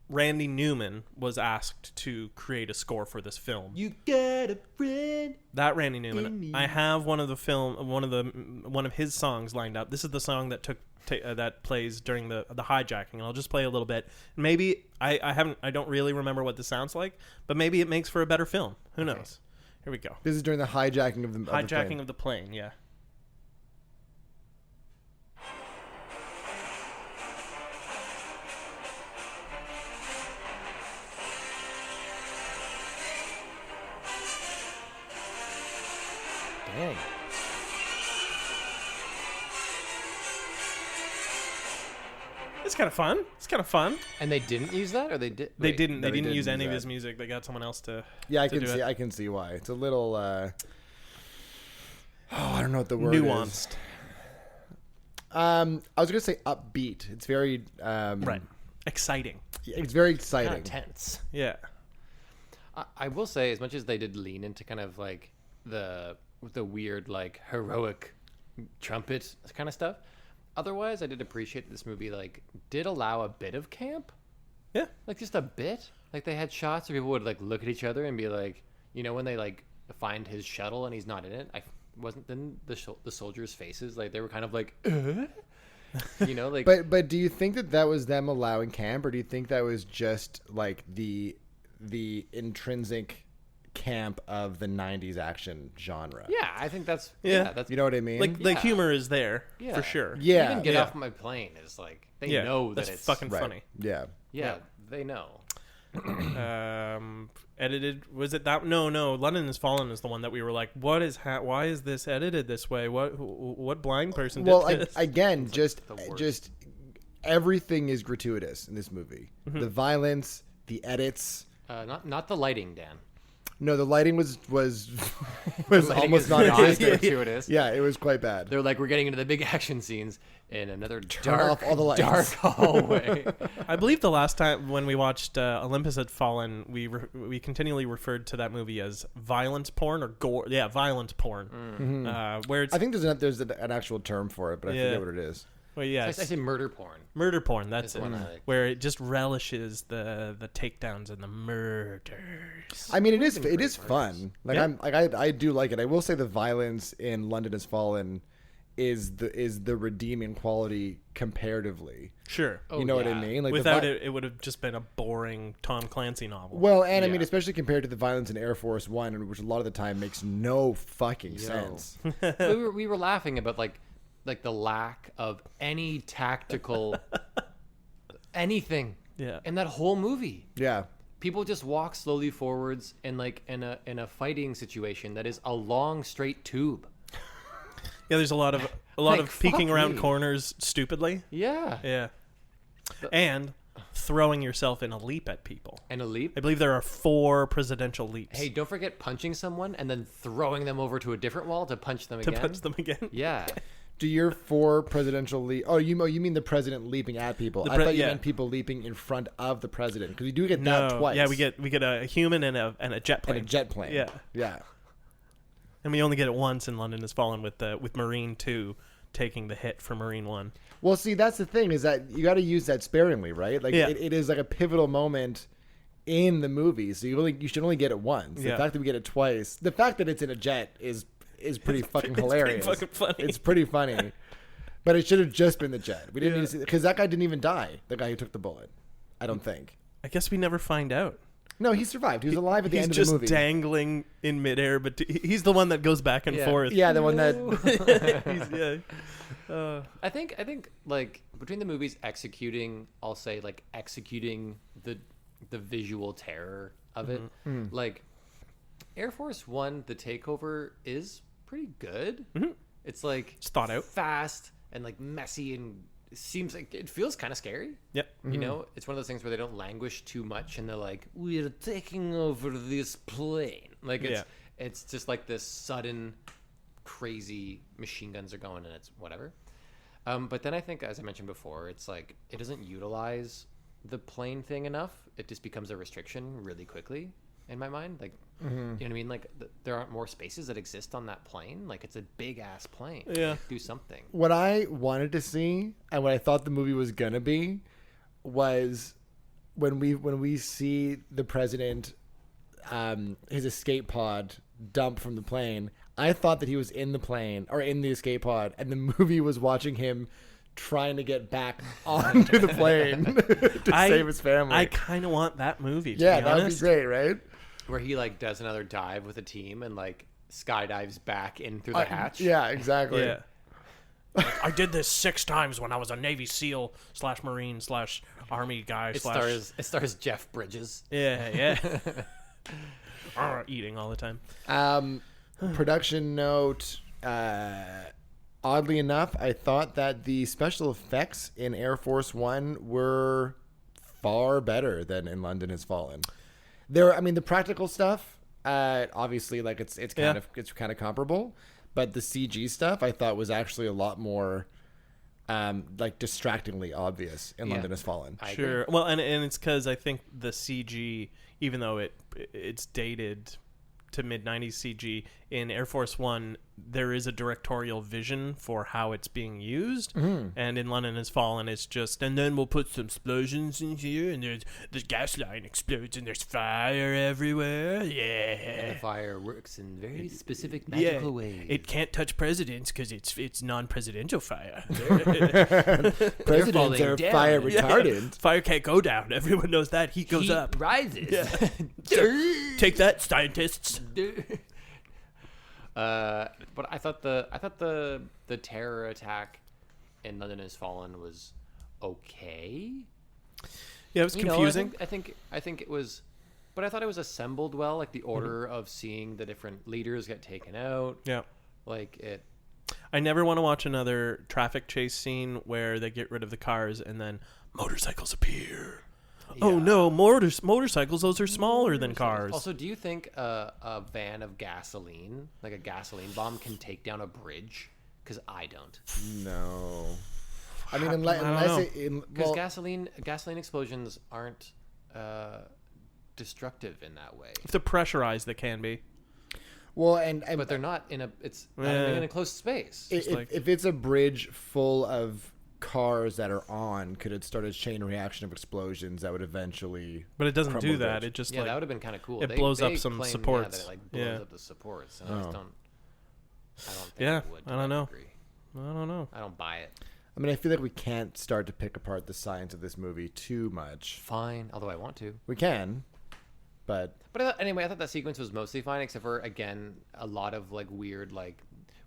Randy Newman was asked to create a score for this film. You got a friend. That Randy Newman. I have one of his songs lined up. This is the song that that plays during the hijacking, and I'll just play a little bit. Maybe I don't really remember what this sounds like, but maybe it makes for a better film. Who knows? Here we go. This is during the hijacking of the hijacking of the plane. Yeah. Dang. It's kind of fun. And they didn't use that, or they did? They didn't. They they didn't didn't use use any of that. his music. They got someone else to. Yeah, I to can do see. it. I can see why. It's a little. I don't know what the word Nuanced. is. I was gonna say upbeat. It's very Right. Exciting. It's very exciting. Kind of tense. Yeah. I will say, as much as they did lean into kind of the weird heroic trumpet kind of stuff, otherwise I did appreciate that this movie did allow a bit of camp. Yeah. Just a bit. They had shots where people would look at each other and be when they find his shuttle and he's not in it. I wasn't then the soldiers' faces they were kind of But do you think that was them allowing camp, or do you think that was just the intrinsic camp of the 90s action genre? Yeah, I think that's that's You know what I mean? The humor is there Yeah. for sure. Yeah. even Get yeah. Off My Plane is they know that that's it's fucking Right. funny. Yeah. yeah, they know. Edited, was it that? No, London Has Fallen is the one that we were like, why is this edited this way? What blind person Well, did this? again, just the worst. just everything is gratuitous in this movie. Mm-hmm. The violence, the edits. Not the lighting, Dan. No, the lighting was Lighting almost is non-existent. gratuitous. Yeah, it was quite bad. They're like, we're getting into the big action scenes in another Turn dark, off all the lights. dark hallway. I believe the last time when we watched Olympus Had Fallen, we continually referred to that movie as violence porn or gore. Yeah, violence porn. Where it's I think there's an actual term for it, but I forget what it is. well, yeah, I say murder porn. murder porn. That's the it. one I like. Where it just relishes the takedowns and the murders. I mean, it is fun. Like Yeah. I do like it. I will say the violence in London Has Fallen is the redeeming quality comparatively. Sure. You know what I mean? Like Without it, it would have just been a boring Tom Clancy novel. Well, and I mean, Yeah. especially compared to the violence in Air Force One, which a lot of the time makes no fucking sense. we were laughing about like the lack of any tactical anything Yeah. in that whole movie. Yeah. People just walk slowly forwards in like in a fighting situation that is a long straight tube. Yeah, there's a lot of Like, peeking fuck around me. corners stupidly. Yeah. Yeah. And throwing yourself in a leap at people. And a leap. I believe there are 4 presidential leaps. Hey, don't forget punching someone and then throwing them over to a different wall to punch them to again. punch them again. Yeah. Do your 4 presidential leap? Oh, you mean the president leaping at people? I thought you yeah. meant people leaping in front of the president, because you do get No, that twice. yeah, we get a human and a jet plane. and a jet plane. Yeah. Yeah. And we only get it once in London Has Fallen with Marine 2 taking the hit for Marine 1. Well, see, that's the thing, is that you got to use that sparingly, right? Like Yeah. it is like a pivotal moment in the movie, so you should only get it once. The Yeah. fact that we get it twice, the fact that it's in a jet is pretty fucking hilarious. Pretty fucking funny. It's pretty funny. But it should have just been the jet. We didn't need to see, because that guy didn't even die. The guy who took the bullet, I don't think. I guess we never find out. No, he survived. He was alive at the He's end of just the movie. dangling in midair, but he's the one that goes back and Yeah. forth. Yeah, the one that. I think like between the movies executing the visual terror of it, like Air Force One, the takeover is pretty good. It's like It's thought out. fast and like messy, and it feels kind of scary. Yep. You know, it's one of those things where they don't languish too much, and they're like, "We're taking over this plane." Like it's just like this sudden, crazy machine guns are going, and it's whatever. But then I think, as I mentioned before, it's like it doesn't utilize the plane thing enough. It just becomes a restriction really quickly in my mind. Like, you know what I mean? Like there aren't more spaces that exist on that plane. Like it's a big ass plane. Yeah. Like, do something. What I wanted to see, and what I thought the movie was gonna be, was when we see the president, his escape pod dump from the plane. I thought that he was in the plane or in the escape pod, and the movie was watching him trying to get back onto the plane to save his family. I kind of want that movie. To yeah, be that would be honest. great, right? Where he like does another dive with a team and like skydives back in through the hatch. Yeah, exactly. Yeah. I did this 6 times when I was a Navy SEAL / Marine / Army guy It stars Jeff Bridges. Yeah. Eating all the time. Production note. Oddly enough, I thought that the special effects in Air Force One were far better than in London Has Fallen. The practical stuff, obviously, like it's kind of comparable, but the CG stuff I thought was actually a lot more, like distractingly obvious in London Has Fallen. Sure. Well, and it's because I think the CG, even though it's dated to mid-90s CG, in Air Force One, there is a directorial vision for how it's being used. And in London Has Fallen, it's just, and then we'll put some explosions in here, and there's the gas line explodes, and there's fire everywhere. Yeah. And the fire works in very specific magical ways. It can't touch presidents because it's non-presidential fire. Presidents falling are down. fire retardant. Fire can't go down. Everyone knows that. Heat goes up. rises. Take that, scientists. But I thought the terror attack in London Has Fallen was okay. Yeah, it was confusing. I think it was, but I thought it was assembled well. Like the order of seeing the different leaders get taken out. Yeah. Like it. I never want to watch another traffic chase scene where they get rid of the cars and then motorcycles appear. Oh no, motorcycles, those are smaller than cars. Also, do you think a van of gasoline, like a gasoline bomb, can take down a bridge? Because I don't. No. I mean, I don't Because gasoline explosions aren't destructive in that way. If they're pressurized, they can be. Well, and But they're not in a. It's in a closed space. if it's a bridge full of cars that are on, could it start a chain reaction of explosions that would eventually? But it doesn't crumble do the that. bridge? It just that would have been kind of cool. It blows up some claim, supports. Yeah, that it blows up the supports. And I just don't. I don't think Yeah, it would. I don't know. Degree. I don't know. I don't buy it. I mean, I feel like we can't start to pick apart the science of this movie too much. Fine, although I want to. We can, but Anyway, I thought that sequence was mostly fine, except for again a lot of like weird like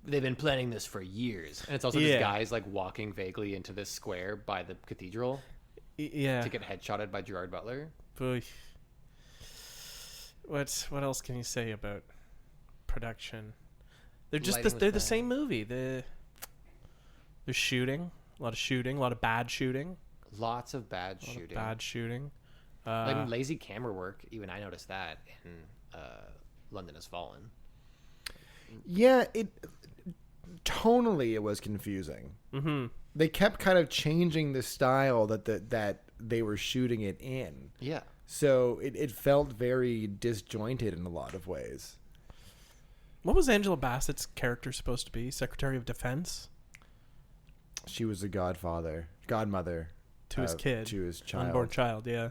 they've been planning this for years, and it's also just guys like walking vaguely into this square by the cathedral, to get headshotted by Gerard Butler. What else can you say about production? They're just Lighting was they're the bad. same movie. There's shooting, a lot of bad shooting. Lots of bad shooting. Bad shooting. Like lazy camera work. Even I noticed that in London Has Fallen. yeah, tonally it was confusing. Mm-hmm. They kept kind of changing the style that they were shooting it in. Yeah. So it felt very disjointed in a lot of ways. What was Angela Bassett's character supposed to be? Secretary of Defense? She was a godmother To his kid. to his child. Unborn child, yeah.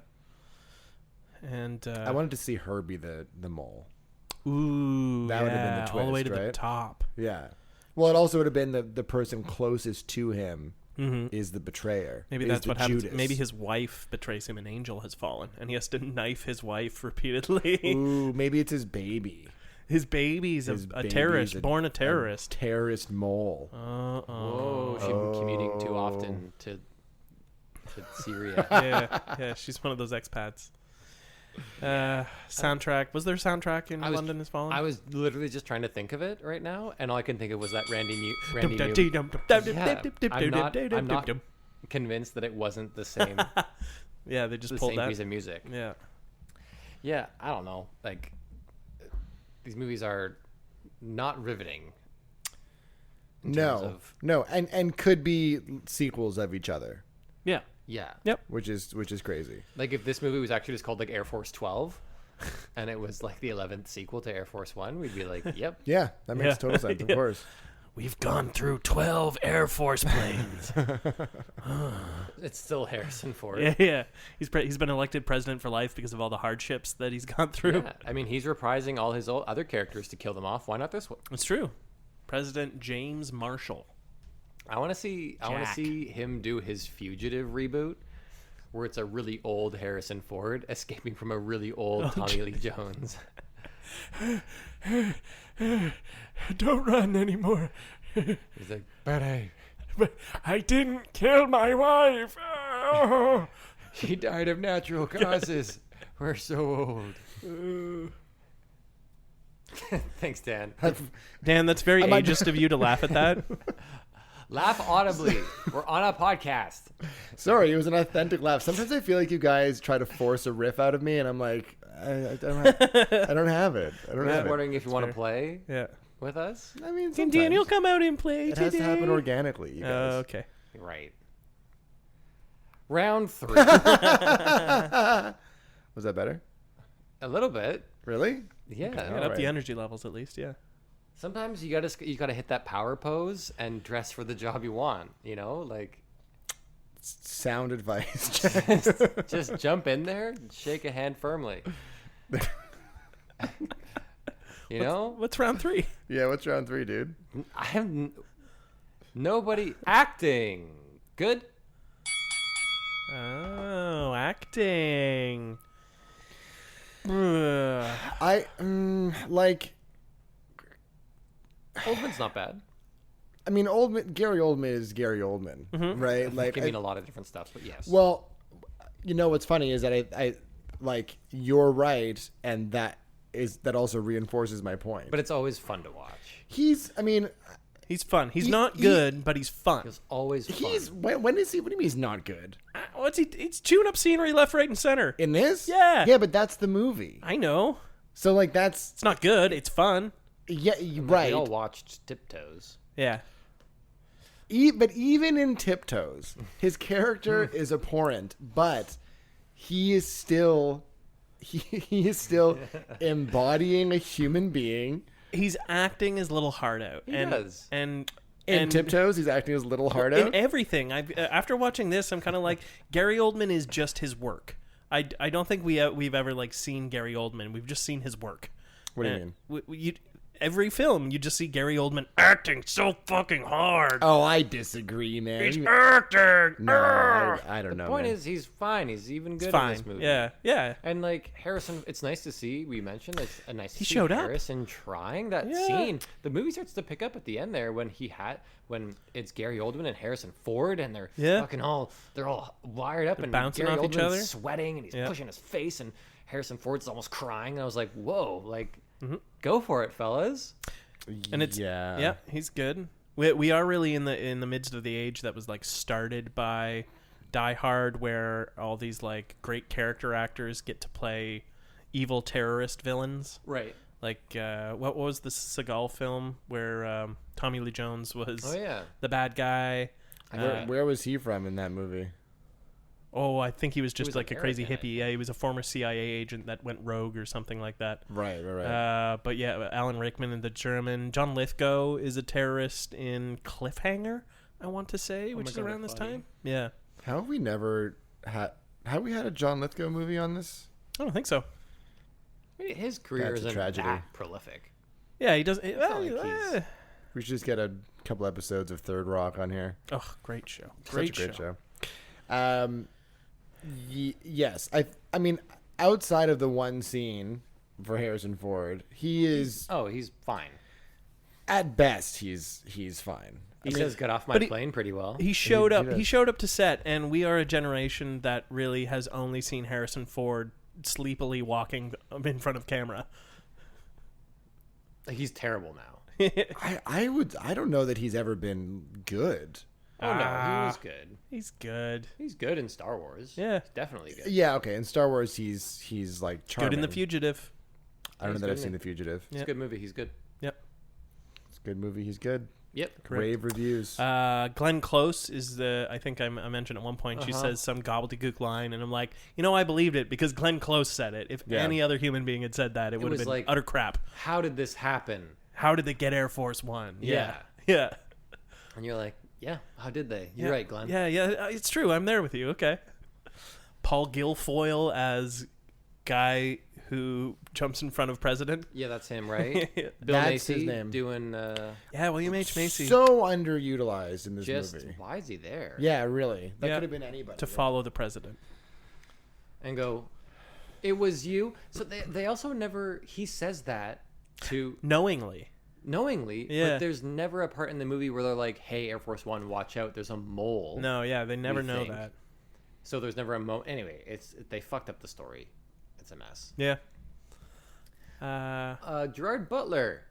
And I wanted to see her be the mole. ooh, That would have been the all the way to twist, the right? top. Yeah. Well, it also would have been the person closest to him is the betrayer. Maybe is that's the what happens. Judas. Maybe his wife betrays him. An angel has fallen, and he has to knife his wife repeatedly. Ooh, maybe it's his baby. His baby's His a baby's terrorist, born a terrorist. Terrorist mole. Whoa, she's been commuting too often to Syria. Yeah, she's one of those expats. Soundtrack. Was there a soundtrack in London Has Fallen? I was literally just trying to think of it right now, and all I can think of was that Randy Newman. I'm not convinced that it wasn't the same. Yeah, they just the pulled same that. piece of music. Yeah. I don't know. Like these movies are not riveting. No, and could be sequels of each other, Yeah. Yeah. Yep. which is crazy. Like if this movie was actually just called like Air Force 12, and it was like the 11th sequel to Air Force 1, we'd be like, yep. Yeah, that makes total sense. Of course. We've gone through 12 Air Force planes. It's still Harrison Ford. Yeah. He's been elected president for life because of all the hardships that he's gone through. Yeah. I mean, he's reprising all his other characters to kill them off. Why not this one? It's true. President James Marshall. I want to see him do his Fugitive reboot, where it's a really old Harrison Ford escaping from a really old Tommy Lee Jones. Don't run anymore. He's like, but I didn't kill my wife. Oh. she died of natural causes. We're so old. Thanks, Dan. Dan, that's very ageist of you to laugh at that. Laugh audibly. We're on a podcast. Sorry, it was an authentic laugh. Sometimes I feel like you guys try to force a riff out of me, and I'm like, I don't have it. I don't I'm have it. wondering if you want to play Yeah. with us. I mean, Can sometimes. Daniel come out and play It today? has to happen organically, you guys. Okay. Right. Round 3. Was that better? A little bit. Really? Yeah. Get All up right. the energy levels at least, yeah. Sometimes you gotta hit that power pose and dress for the job you want. You know, like Sound advice. just jump in there, and shake a hand firmly. You know, What's round 3? Yeah, what's round 3, dude? I have nobody acting. Good. Oh, acting. Like, Oldman's not bad. I mean, Gary Oldman is Gary Oldman, right? Like, Can mean a lot of different stuff, but yes. well, you know what's funny is that I like you're right, and that also reinforces my point. But it's always fun to watch. He's He's fun. He's not good, but he's fun. It's always fun. when is he? What do you mean he's not good? Well, It's chewing up scenery left, right, and center. In this? Yeah. Yeah, but that's the movie. I know. So like that's It's not good. It's fun. yeah, right. We all watched Tiptoes. Yeah. But even in Tiptoes, his character is abhorrent, but he is still he is still embodying a human being. He's acting his little heart out. He does. And In Tiptoes, he's acting his little heart in out. everything. After watching this, I'm kind of like, Gary Oldman is just his work. I don't think we've ever like seen Gary Oldman. We've just seen his work. What do you mean? Every film, you just see Gary Oldman acting so fucking hard. Oh, I disagree, man. He's acting. No, I don't know. The point man. is, he's fine. He's even good Fine. in this movie. Yeah. And like Harrison, it's nice to see. We mentioned it's a nice. He to see showed up. Harrison trying that Yeah. scene. The movie starts to pick up at the end there when it's Gary Oldman and Harrison Ford, and they're they're all wired up and bouncing Gary off each Oldman's other. sweating and he's Yeah. pushing his face, and Harrison Ford's almost crying. And I was like, whoa, like go for it, fellas. And it's yeah, he's good. We are really in the midst of the age that was like started by Die Hard, where all these like great character actors get to play evil terrorist villains. Right. Like what was the Seagal film where Tommy Lee Jones was the bad guy? Where was he from in that movie? Oh, I think he was just was like a crazy American, hippie. Yeah, he was a former CIA agent that went rogue or something like that. Right. But yeah, Alan Rickman in The German. John Lithgow is a terrorist in Cliffhanger, I want to say, which is around this time. Yeah. How have we never had? Have we had a John Lithgow movie on this? I don't think so. His career That's a isn't tragedy. that prolific. Yeah, he does. not like he's- We should just get a couple episodes of Third Rock on here. Oh, great show. Such a great show. Yes, I mean, outside of the one scene for Harrison Ford, he is He's fine. at best he's fine. He says, "Got off my but he- plane pretty well." He showed up. does. He showed up to set, and we are a generation that really has only seen Harrison Ford sleepily walking in front of camera. Like, he's terrible now. I don't know that he's ever been good. Oh no, he was good. He's good. He's good in Star Wars. Yeah. He's definitely good. Yeah, okay. In Star Wars, he's like charming. Good in The Fugitive. I don't know He's that good I've in seen it. The Fugitive. It's a good movie. He's good. Yep. It's a good movie. He's good. Yep. Rave reviews. Glenn Close is I think I mentioned at one point, she says some gobbledygook line, and I'm like, I believed it because Glenn Close said it. If any other human being had said that, it would have was been like- utter crap. How did this happen? How did they get Air Force One? Yeah. Yeah. And you're like, yeah. How did they? You're right, Glenn. Yeah, it's true. I'm there with you. Okay. Paul Guilfoyle as guy who jumps in front of president. Yeah, that's him, right? Bill That's Macy his name. doing Yeah, William H. Macy. So underutilized in this just movie. why is he there? Yeah, really. That Yeah. could have been anybody. To follow the president. And go, it was you. So they also never. He says that to Knowingly. knowingly, Yeah. but there's never a part in the movie where they're like, "Hey, Air Force One, watch out! There's a mole." No, yeah, they never We know think. that. So there's never a moment. Anyway, they fucked up the story. It's a mess. Yeah. Gerard Butler.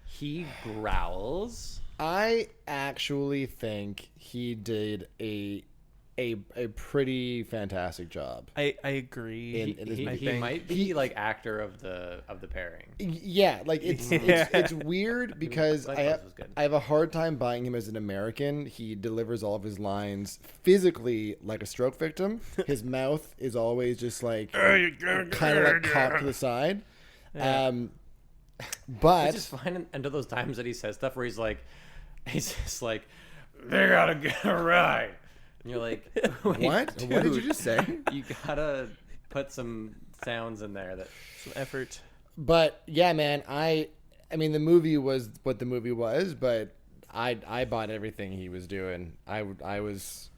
He growls. I actually think he did a pretty fantastic job. I agree. In this He movie. might be like actor of the pairing. Yeah, like it's weird because Glenn I Close have, was good. I have a hard time buying him as an American. He delivers all of his lines physically like a stroke victim. His mouth is always just like kind of like cocked to the side. But It's just fine under those times that he says stuff where he's just like, they gotta get a ride. And you're like, wait, what? Dude, What did you just say? You gotta put some sounds in there that. Some effort. But yeah, man, I mean the movie was what the movie was, but I bought everything he was doing. I was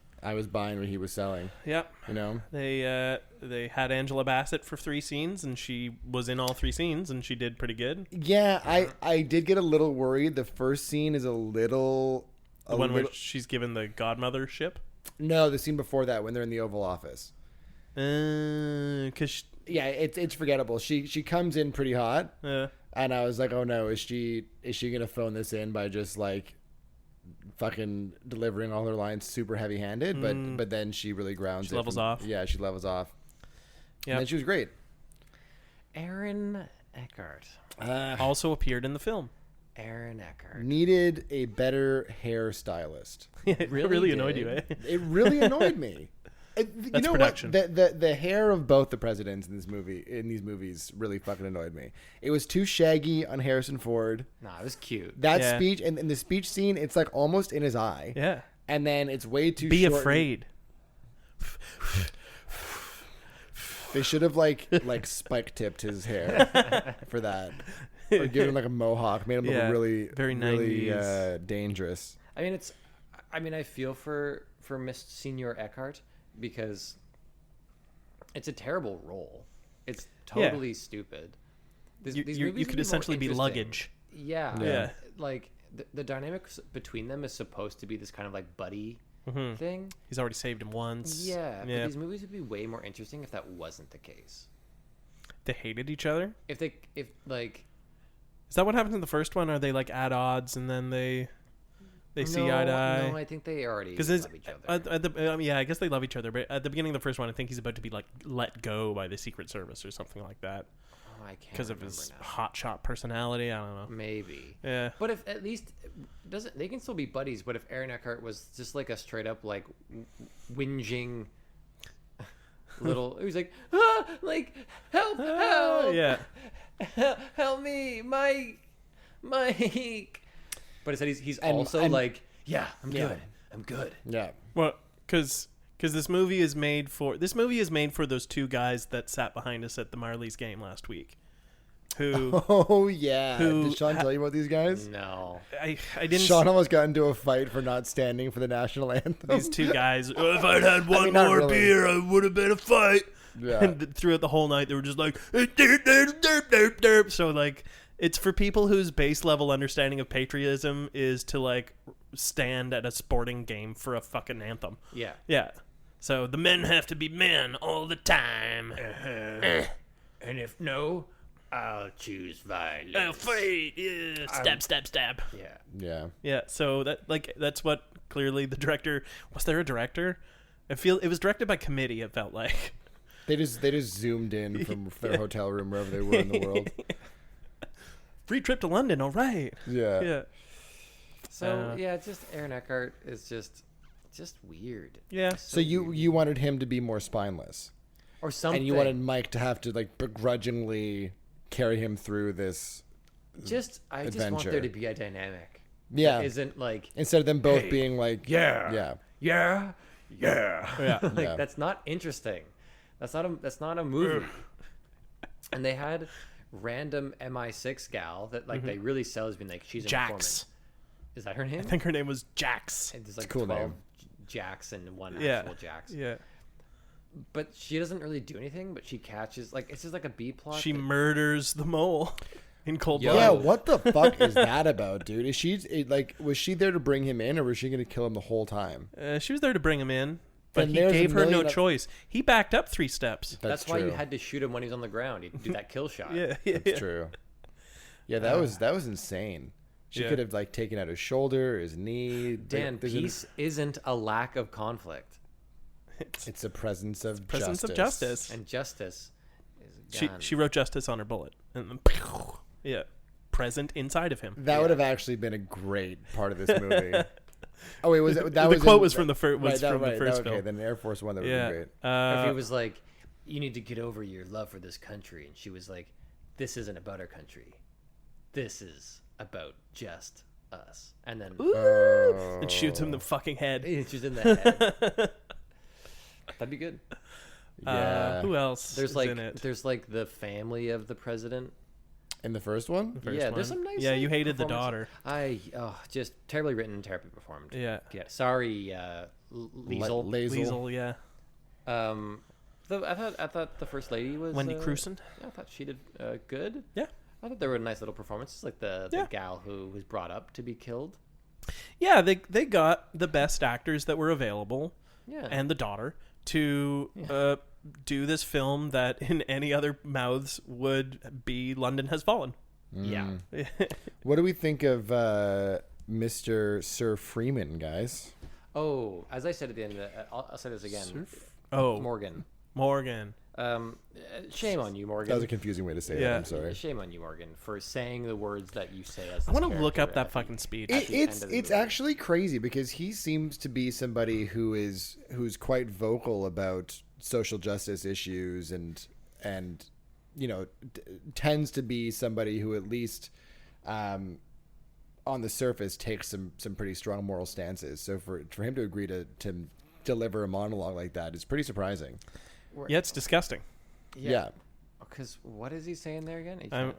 buying what he was selling. Yep. You know. They had Angela Bassett for 3 scenes, and she was in all 3 scenes, and she did pretty good. Yeah, I did get a little worried. The first scene is a little. The one where she's given the godmother ship. No, the scene before that when they're in the Oval Office. Because Yeah, it's forgettable. She comes in pretty hot, and I was like, oh no, is she gonna phone this in by just like fucking delivering all her lines super heavy-handed, but then she really grounds She it. levels off. Yeah, she levels off. Yeah. And then she was great. Aaron Eckhart. Also appeared in the film. Aaron Eckhart. Needed a better hairstylist. It really annoyed you, eh? It really annoyed me. You know production. what? The hair of both the presidents in these movies really fucking annoyed me. It was too shaggy on Harrison Ford. Nah, it was cute. That Yeah. speech and in the speech scene, it's like almost in his eye. Yeah. And then it's way too Be short. afraid. They should have like spike tipped his hair for that, or given him like a mohawk, made him look Yeah, really very really 90s. dangerous. I mean, I feel for Miss Senior Eckhart because it's a terrible role. It's totally stupid. These movies You would could be more essentially be interesting. luggage. Yeah. Yeah. Like the dynamics between them is supposed to be this kind of like buddy thing. He's already saved him once. Yeah. But Yeah. these movies would be way more interesting if that wasn't the case. They hated each other. If like Is that what happened in the first one? Are they like at odds and then they see eye to eye? No, I think they already Because love each other. yeah, I guess they love each other. But at the beginning of the first one, I think he's about to be like let go by the Secret Service or something like that Oh, I can't because of remember his now. hotshot personality. I don't know. Maybe. Yeah. But if at least doesn't they can still be buddies? But if Aaron Eckhart was just like a straight up like whinging little, he was like, like help, Yeah. help me, Mike. But instead he's also and- like, yeah, I'm good. Yeah. Well, because this movie is made for those two guys that sat behind us at the Marlies game last week. Who Oh yeah. Who Did Sean tell you about these guys? No. I didn't. Sean almost got into a fight for not standing for the national anthem. These two guys. "Oh, if I'd had one not more really. beer, I would have been a fight. Yeah. And throughout the whole night, they were just like, derp, derp, derp, derp, derp. So like, it's for people whose base level understanding of patriotism is to like stand at a sporting game for a fucking anthem. Yeah. Yeah. So the men have to be men all the time. And if no, I'll choose violence. Oh, fight! Yeah. Stab, stab, stab. Yeah. Yeah. Yeah. So that's what clearly the director. Was there a director? I feel it was directed by committee. It felt like. They just zoomed in from their hotel room wherever they were in the world. Free trip to London. All right. Yeah. Yeah. So yeah, just Aaron Eckhart is just weird. Yeah. So you wanted him to be more spineless, Or something. and you wanted Mike to have to like begrudgingly carry him through this. I just want adventure. there to be a dynamic. Yeah. That isn't like Instead of them both being like, yeah. yeah. Yeah. Like Yeah. that's not interesting. That's not a movie. And they had random MI6 gal that like they really sell as being like she's a Jax. informant. Is that her name? I think her name was Jax. And there's like cool 12 name. Jacks and one Yeah. actual Jax. Yeah. But she doesn't really do anything. But she catches like it's just like a B plot. She that- murders the mole in cold Yo. blood. Yeah, what the fuck is that about, dude? Was she there to bring him in, or was she going to kill him the whole time? She was there to bring him in, but Then he there's a gave her no million of- choice. He backed up 3 steps. That's why you true. had to shoot him when he was on the ground. He'd do that kill shot. Yeah. That's true. Yeah, that was insane. She Yeah. could have like taken out his shoulder, his knee. Dan, There's peace isn't a lack of conflict, It's a presence of Presence justice. of justice. and justice is a gun. She wrote justice on her bullet, and then yeah, present inside of him. That would have actually been a great part of this movie. Oh wait, was it? That The was quote was from the first right, that, from the right, first okay, film. then Air Force One. That would Yeah. be great. if he was like, you need to get over your love for this country, and she was like, this isn't about our country. This is about just us. And then and shoots him in the fucking head. she's in the head. That'd be good. Yeah. Who else There's is like in it? there's the family of the president. In the first one, First Yeah, there's one. some nice. Yeah, you like, hated the performances. daughter. Just terribly written, terribly performed. Yeah. Sorry, Liesel. Lazel. Liesel, yeah. I thought the first lady was Wendy Crewson. Yeah, I thought she did good. Yeah. I thought there were nice little performances, like the Yeah. gal who was brought up to be killed. Yeah, they got the best actors that were available, Yeah. and the daughter to do this film that in any other mouths would be London Has Fallen. yeah. What do we think of Mr. Sir Freeman, guys. Oh, as I said at the end of the, I'll say this again. Oh, Morgan. Shame on you, Morgan. That was a confusing way to say that. I'm sorry. Shame on you, Morgan, for saying the words that you say as I want to look up that fucking speech. It's actually crazy because he seems to be somebody who's quite vocal about social justice issues and tends to be somebody who at least on the surface takes some pretty strong moral stances. So for him to agree to deliver a monologue like that is pretty surprising. Yeah, it's disgusting. Yeah. Because what is he saying there again? I'm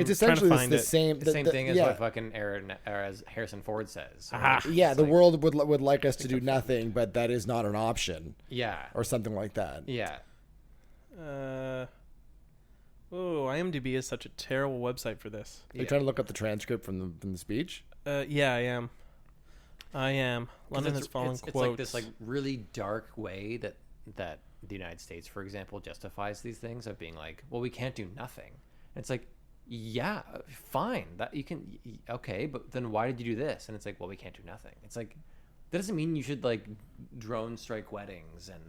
It's essentially trying to find the it. same. The same thing as what fucking as Harrison Ford says. Yeah, the world would like us to do nothing, but that is not an option. Yeah. Or something like that. Yeah. IMDb is such a terrible website for this. Are you trying to look up the transcript from the speech? Yeah, I am. London has fallen quotes. It's like this like really dark way that the United States, for example, justifies these things of being like, well, we can't do nothing. And it's like, yeah, fine, that you can, okay, but then why did you do this? And it's like, well, we can't do nothing. It's like, that doesn't mean you should like drone strike weddings and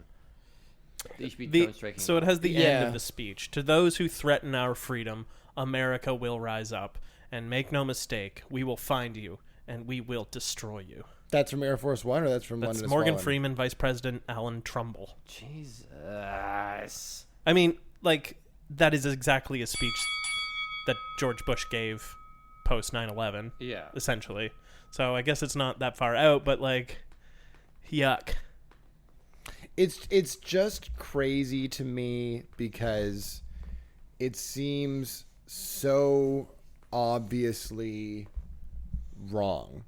you should be drone striking. So it has the end of the speech. To those who threaten our freedom, America will rise up. And make no mistake, we will find you and we will destroy you. That's from Air Force One, or that's from That's London Morgan Fallen? Freeman, Vice President Alan Trumbull. Jesus. I mean, like, that is exactly a speech that George Bush gave post 9/11. Yeah. Essentially. So I guess it's not that far out, but like, yuck. It's just crazy to me because it seems so obviously wrong.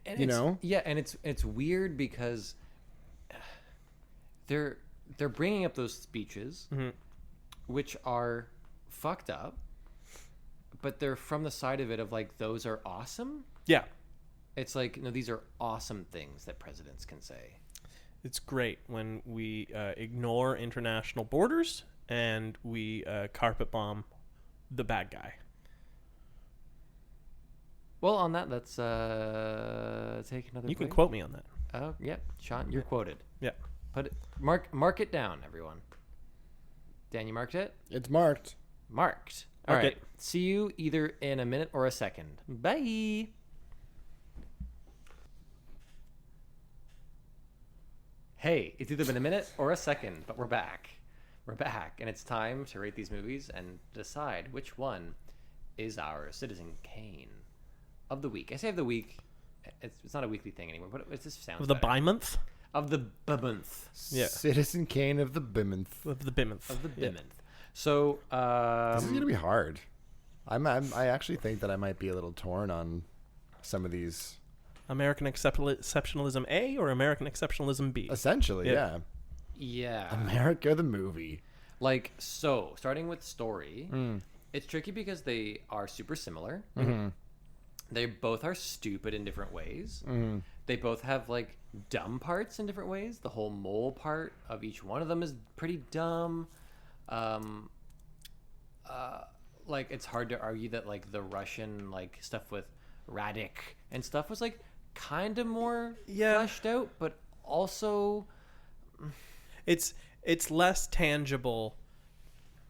And you know? Yeah, and it's weird because they're bringing up those speeches, which are fucked up, but they're from the side of it of like, those are awesome. Yeah. It's like, no, these are awesome things that presidents can say. It's great when we ignore international borders and we carpet bomb the bad guy. Well, on that, let's take another. You can break. quote me on that. Oh, yeah, Sean, you're quoted. Yeah. Mark it down, everyone. Dan, you marked it? It's marked. Marked. All Okay. right. See you either in a minute or a second. Bye. Hey, it's either been a minute or a second, but we're back. We're back, and it's time to rate these movies and decide which one is our Citizen Kane of the week. I say of the week. It's not a weekly thing anymore, but it just sounds Of the better. bi-month? Of the month. Yeah. Citizen Kane of the Bimmonth. Of the bi-month. Of the Bimonth. So, This is gonna be hard. I actually think that I might be a little torn on some of these. American Exceptionalism A or American Exceptionalism B? Essentially, yeah. yeah. America the movie. Like, so, starting with story, it's tricky because they are super similar. They both are stupid in different ways. They both have, like, dumb parts in different ways. The whole mole part of each one of them is pretty dumb. Like, it's hard to argue that, like, the Russian, like, stuff with Radek and stuff was, like, kind of more fleshed out, but also... It's less tangible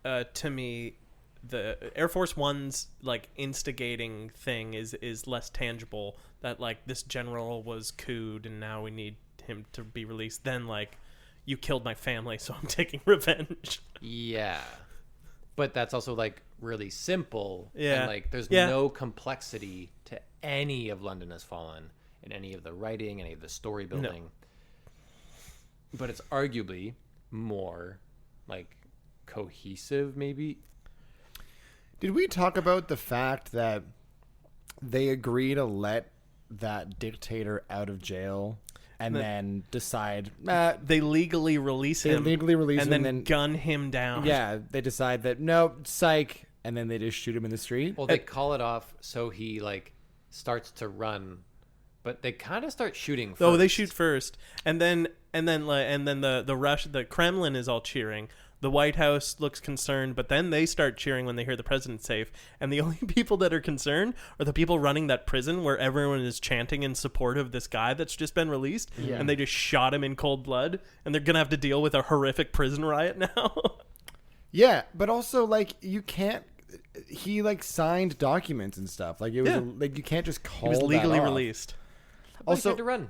to me. The Air Force One's like instigating thing is less tangible. That like this general was couped and now we need him to be released. Then like you killed my family, so I'm taking revenge. Yeah, but that's also like really simple. Yeah, and, like there's no complexity to any of London Has Fallen in any of the writing, any of the story building. No. But it's arguably more like cohesive, maybe. Did we talk about the fact that they agree to let that dictator out of jail and then decide they legally release him? And then gun him down. Yeah, they decide that no, psych, and then they just shoot him in the street. Well, they call it off so he like starts to run, but they kind of start shooting first. Oh, they shoot first, and then the Kremlin is all cheering. The White House looks concerned, but then they start cheering when they hear the president's safe. And the only people that are concerned are the people running that prison where everyone is chanting in support of this guy that's just been released. Yeah. And they just shot him in cold blood. And they're going to have to deal with a horrific prison riot now. Yeah, but also, like, you can't... He, like, signed documents and stuff. Like, it was like, you can't just call He was legally that off. released. Also, Also, to run.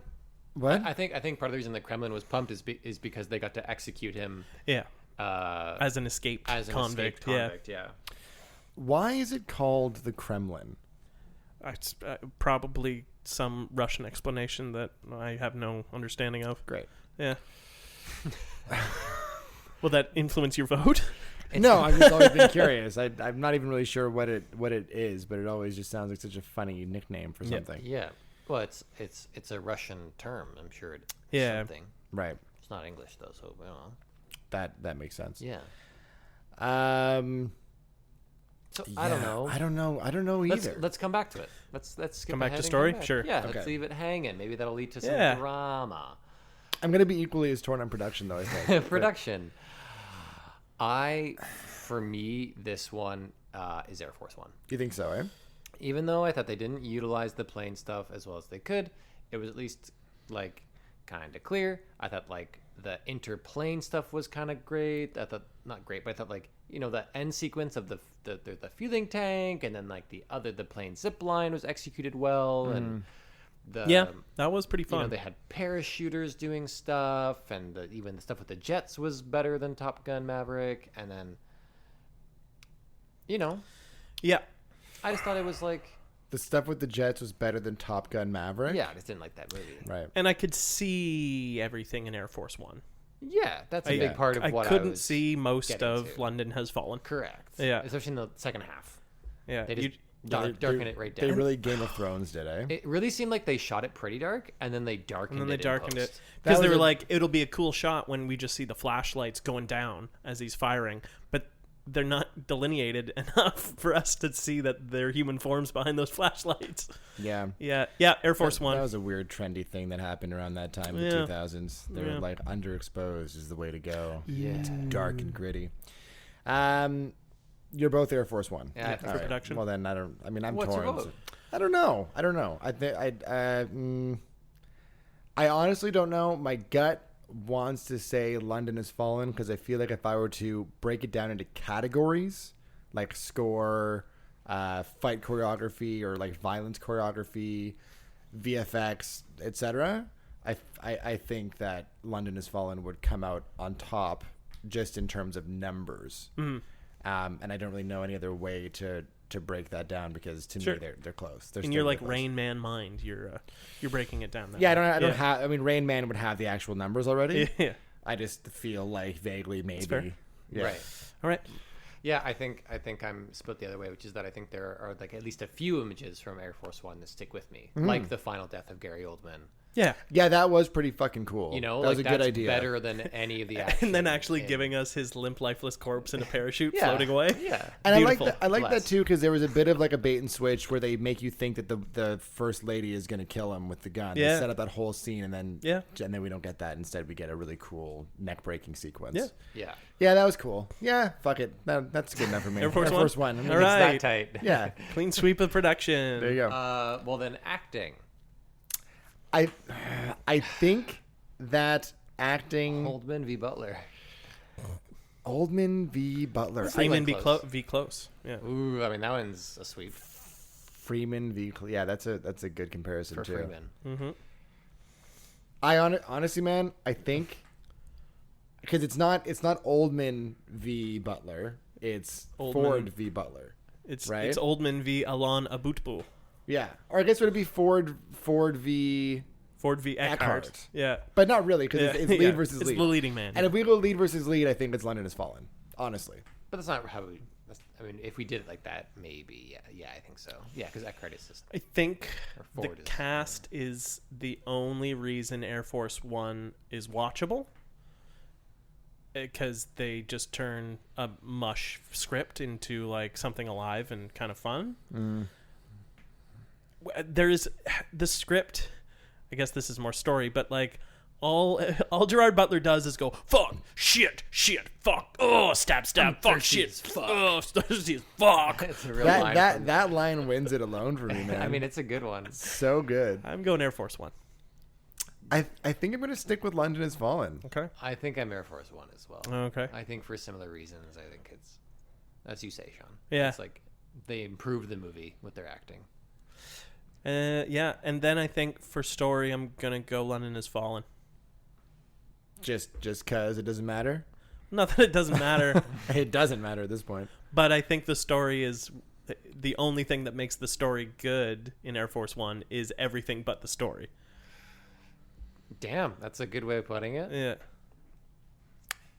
what? I think part of the reason the Kremlin was pumped is because they got to execute him Yeah. As an escaped convict. Yeah. Why is it called the Kremlin? It's probably some Russian explanation that I have no understanding of. Great. Yeah. Will that influence your vote? No, I've just always been curious. I'm not even really sure what it is, but it always just sounds like such a funny nickname for something. Yeah. Well, it's a Russian term. I'm sure it's something. Right. It's not English though, so I don't know. That makes sense. Yeah. So Yeah, I don't know. I don't know either. Let's come back to it. Let's skip Come back ahead to and story? come back. Sure. Yeah. Okay. Let's leave it hanging. Maybe that'll lead to some Yeah. drama. I'm gonna be equally as torn on production though. I think. Production. For me, this one is Air Force One. You think so, eh? Even though I thought they didn't utilize the plane stuff as well as they could, it was at least like kind of clear. I thought like the interplane stuff was kind of great. I thought not great, but I thought like the end sequence of the fueling tank, and then like the plane zip line was executed well, and that was pretty fun. they had parachuters doing stuff, and even the stuff with the jets was better than Top Gun Maverick, and then yeah. I just thought it was like, The stuff with the jets was better than Top Gun Maverick. yeah, I just didn't like that movie. Right. And I could see everything in Air Force One. Yeah, that's a big part of what I couldn't was see most getting of to. London Has Fallen. Correct. Yeah. Especially in the second half. Yeah. They just They- darken it right down. They really Game of Thrones did, eh? It really seemed like they shot it pretty dark, and then they darkened And then it. they darkened in it post. because they was were a- like, it'll be a cool shot when we just see the flashlights going down as he's firing, but they're not delineated enough for us to see that they're human forms behind those flashlights. Yeah. Yeah, Air Force One. That was a weird trendy thing that happened around that time in the 2000s. They were like underexposed is the way to go. Yeah. It's dark and gritty. You're both Air Force One. Yeah, I think for so. All right. production. Well then I'm What's your torn. vote? I don't know. I think I honestly don't know. My gut wants to say London Has Fallen because I feel like if I were to break it down into categories like score, fight choreography, or like violence choreography, VFX, etc., I think that London Has Fallen would come out on top just in terms of numbers. And I don't really know any other way to break that down because to me they're close. In your like Rain Man mind, you're breaking it down. That Yeah, way. I don't have. I mean, Rain Man would have the actual numbers already. Yeah. I just feel like vaguely maybe. fair. Yeah. Right. All right. Yeah, I think I'm split the other way, which is that I think there are like at least a few images from Air Force One that stick with me, like the final death of Gary Oldman. Yeah. Yeah, that was pretty fucking cool. That that like was a good that's idea. better than any of the action. And then actually in- giving us his limp, lifeless corpse in a parachute Yeah. floating away. Yeah. And Beautiful. I like that Bless. too because there was a bit of like a bait and switch where they make you think that the first lady is going to kill him with the gun. Yeah. They set up that whole scene and then we don't get that. Instead, we get a really cool neck breaking sequence. Yeah. Yeah. Yeah, that was cool. Yeah, fuck it. That's good enough for me. Air Force One. All It's right. that tight. Yeah. Clean sweep of production. There you go. Well, then acting. I think that acting Oldman v. Butler. Oldman v. Butler. Freeman Close. v. Close. Yeah. Ooh, I mean that one's a sweep Freeman v. Yeah, that's a good comparison for too. Freeman. Mm-hmm. Honestly, man, I think because it's not Oldman v. Butler, it's Oldman. Ford v. Butler. It's Right? Oldman v. Alain Abutbou. Yeah, or I guess would it be Ford v. Ford v. Eckhart. Eckhart. Yeah. But not really because it's lead Yeah. versus It's lead. the leading man. And if we go lead versus lead, I think it's London Has Fallen. Honestly, But that's not how we. I mean, if we did it like that, maybe. Yeah, I think so. Yeah, because Eckhart is just. I think Or the Ford is- cast is the only reason Air Force One is watchable. Because they just turn a mush script into like something alive and kind of fun. There is the script. I guess this is more story, but like all Gerard Butler does is go, fuck, shit, fuck, oh, stab, fuck, shit, fuck. oh, thirsty as fuck. It's a real line. That line wins it alone for me, man. I mean, it's a good one. so good. I'm going Air Force One. I think I'm going to stick with London Has Fallen. Okay. I think I'm Air Force One as well. Okay. I think for similar reasons. I think it's, as you say, Sean. Yeah. It's like they improved the movie with their acting. Yeah, and then I think for story, I'm gonna go London Has Fallen. Just because it doesn't matter? Not that it doesn't matter, It doesn't matter at this point. but I think the story is the only thing that makes the story good in Air Force One is everything but the story. Damn, that's a good way of putting it. Yeah.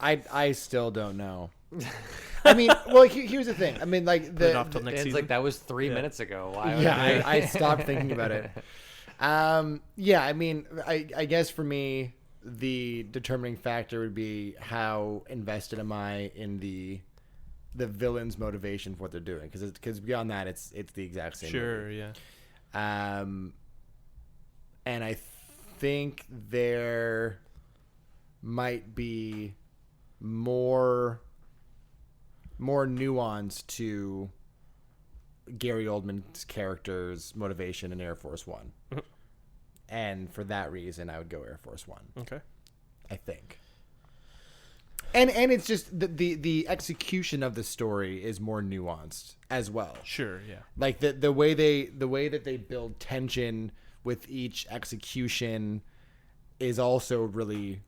I still don't know. I mean, well, here's the thing. I mean, like Put it off till next It's season. like that was 3 minutes ago. Why? yeah, I stopped thinking about it. Yeah, I mean, I guess for me, the determining factor would be how invested am I in the villain's motivation for what they're doing, because beyond that, it's the exact same. Sure. movie. Yeah. And I think there might be more nuance to Gary Oldman's character's motivation in Air Force One. And for that reason, I would go Air Force One. Okay. I think. And it's just the execution of the story is more nuanced as well. Sure. Yeah. Like the way that they build tension with each execution is also really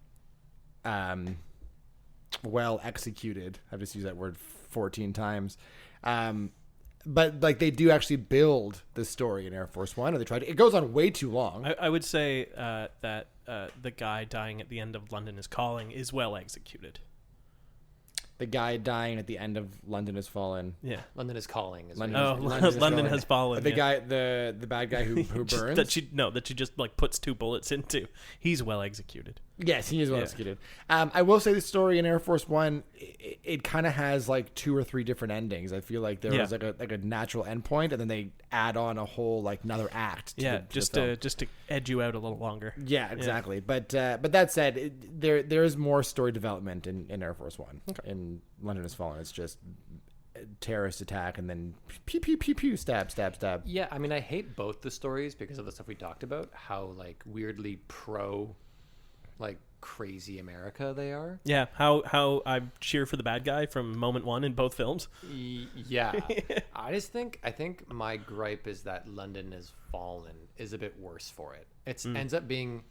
well executed. I've just used that word 14 times. But like they do actually build the story in Air Force One, or they try to. It goes on way too long. I would say that the guy dying at the end of London Is Calling is well executed. The guy dying at the end of London Has Fallen. Yeah. London Is Calling. Is London what is- London Has Fallen. The yeah. guy, the bad guy who burns. that she just like puts 2 bullets into. He's well executed. Yes, he is well Yeah. executed. I will say the story in Air Force One, it kind of has like 2 or 3 different endings. I feel like there was like a natural endpoint, and then they add on a whole like another act. To just the film. to edge you out a little longer. Yeah, exactly. But that said, there is more story development in Air Force One. Okay. In London Has Fallen, it's just terrorist attack and then pew pew pew pew stab. Yeah, I mean, I hate both the stories because of the stuff we talked about. How like weirdly like crazy America they are. Yeah, how I cheer for the bad guy from moment 1 in both films. Yeah, I think my gripe is that London Has Fallen is a bit worse for it. It ends up being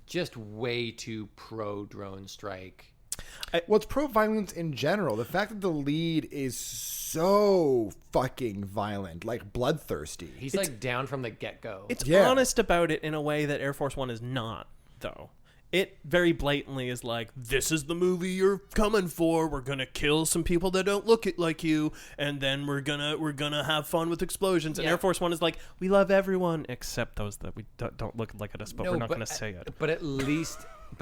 just way too pro drone strike. Well, it's pro-violence in general. The fact that the lead is so fucking violent, like bloodthirsty. He's like down from the get-go. It's honest about it in a way that Air Force One is not, though. It very blatantly is like, this is the movie you're coming for. We're gonna kill some people that don't look like you, and then we're gonna have fun with explosions. And Air Force One is like, we love everyone except those that we don't look like us, but we're not gonna say it. But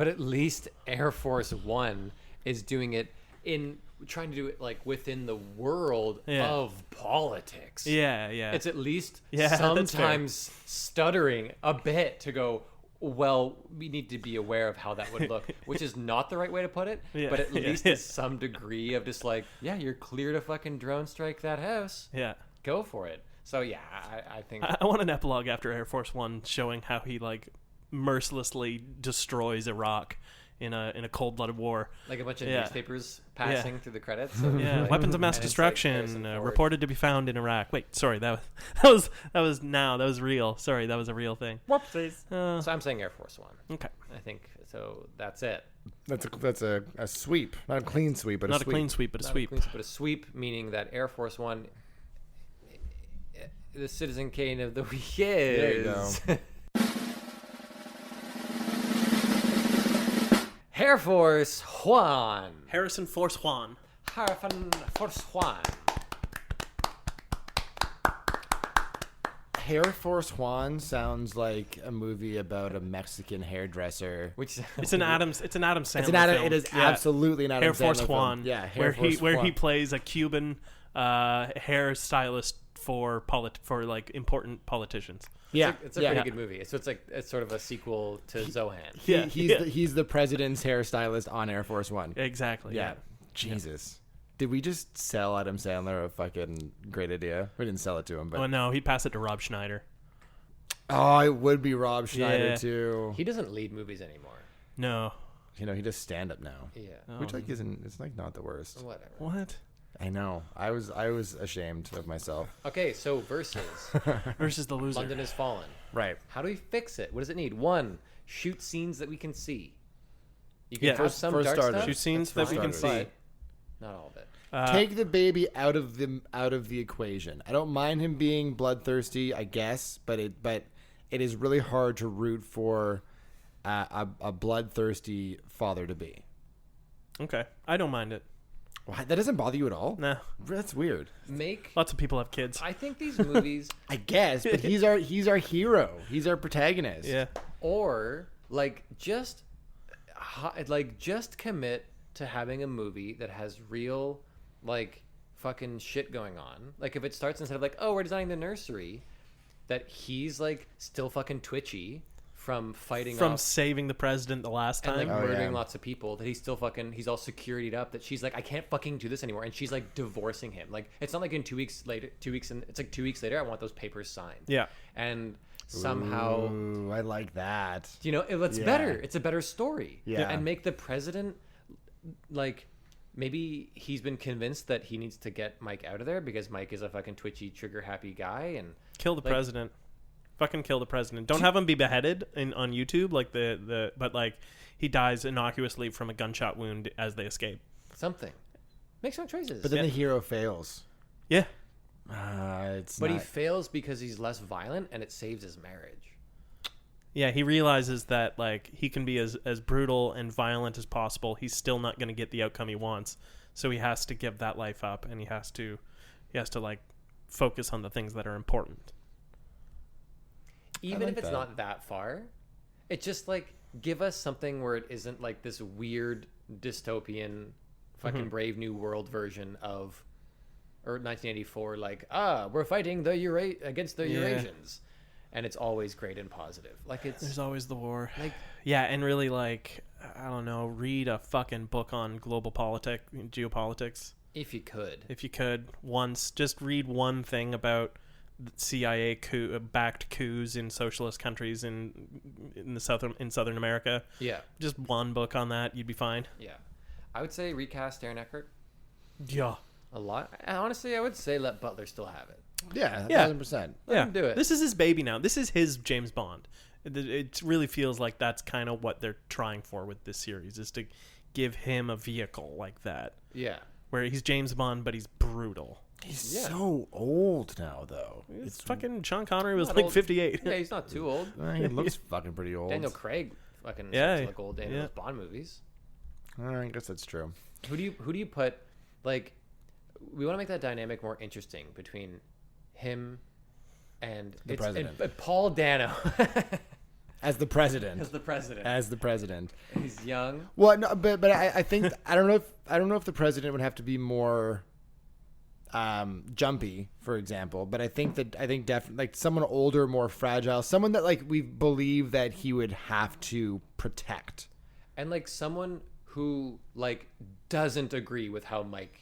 at least Air Force One is doing it in trying to do it like within the world of politics. Yeah. It's at least that's fair. sometimes stuttering a bit to go, well, we need to be aware of how that would look, which is not the right way to put it, but at least is some degree of just like, yeah, you're clear to fucking drone strike that house. Yeah. Go for it. So yeah, I think I want an epilogue after Air Force One showing how he like mercilessly destroys Iraq in a cold-blooded war. like a bunch of newspapers passing through the credits. Yeah, Like, weapons of mass and it's like destruction Harrison Ford. reported to be found in Iraq. Wait, sorry, that was real. Sorry, that was a real thing. Whoopsies. So I'm saying Air Force One. Okay, I think so. That's it. That's a sweep, not a clean sweep, but not a a clean sweep, but a Not sweep. clean sweep, but a sweep, meaning that Air Force One, the Citizen Kane of the week is. There you go. Air Force One. Harrison Force Juan. Harrison Force One. Air Force Juan sounds like a movie about a Mexican hairdresser. Which It's an Adam Sandler It's an Adam. film. It is absolutely an Adam Air Force Sandler Juan. film. Yeah, where Air Force he Juan. plays a Cuban hairstylist for like important politicians. Yeah, It's a pretty good movie. So it's sort of a sequel to Zohan. He's the president's hairstylist on Air Force One. Exactly. Yeah. Jesus. Did we just sell Adam Sandler a fucking great idea? We didn't sell it to him, but Oh no, he'd pass it to Rob Schneider. oh, it would be Rob Schneider Yeah. too. He doesn't lead movies anymore. No. You know, he does stand up now, Yeah. which like isn't. It's like not the worst. Whatever. What? I know. I was ashamed of myself. Okay, so Versus. Versus the loser. London has fallen. Right. How do we fix it? What does it need? One, shoot scenes that we can see. You can Yeah, post some for dark starters. stuff. Shoot scenes That's that we fine, can see. but not all of it. Take the baby out of the equation. I don't mind him being bloodthirsty, I guess, but it is really hard to root for a bloodthirsty father to be. Okay. I don't mind it. Why? That doesn't bother you at all? Nah. That's weird. Lots of people have kids. I think these movies, I guess, but he's our hero. He's our protagonist. Yeah. or just commit to having a movie that has real fucking shit going on. Like if it starts instead of we're designing the nursery, that he's still fucking twitchy from fighting From off saving the president the last and time. murdering lots of people, that he's still fucking, he's all securityed up, that she's I can't fucking do this anymore, and she's divorcing him. It's not in 2 weeks later, it's 2 weeks later I want those papers signed. Yeah. And somehow Ooh, I like that. it's Yeah. better, it's a better story. Yeah. And make the president maybe he's been convinced that he needs to get Mike out of there because Mike is a fucking twitchy, trigger happy guy, and Kill the president. Fucking kill the president. Don't have him be beheaded on YouTube but he dies innocuously from a gunshot wound as they escape. something. Make some choices. But then the hero fails. Yeah. He fails because he's less violent, and it saves his marriage. Yeah, he realizes that he can be as brutal and violent as possible. He's still not going to get the outcome he wants. So he has to give that life up, and he has to focus on the things that are important. Even if it's not that far, it's just give us something where it isn't this weird dystopian fucking Brave New World version of, or 1984, we're fighting against the Eurasians, and it's always great and positive. There's always the war. Yeah, and really I don't know, read a fucking book on global geopolitics. If you could once, just read one thing about CIA backed coups in socialist countries in Southern America. Yeah. Just one book on that, you'd be fine. Yeah. I would say recast Aaron Eckhart Yeah. a lot. And honestly, I would say let Butler still have it. Yeah, Yeah. 1,000%. Let him do it. This is his baby now. This is his James Bond. It really feels like that's kind of what they're trying for with this series, is to give him a vehicle like that. Yeah. Where he's James Bond, but he's brutal. He's so old now, though. It's fucking Sean Connery was Not like old. 58. Yeah, he's not too old. He looks fucking pretty old. Daniel Craig fucking Yeah, starts to look old in yeah. those Bond movies. I guess that's true. Who do you put, we want to make that dynamic more interesting between him and The president. Paul Dano As the president. as the president. As the president. He's young. Well, no, but I think I don't know if the president would have to be more jumpy, for example. But I think definitely someone older, more fragile, someone that we believe that he would have to protect, And someone who doesn't agree with how Mike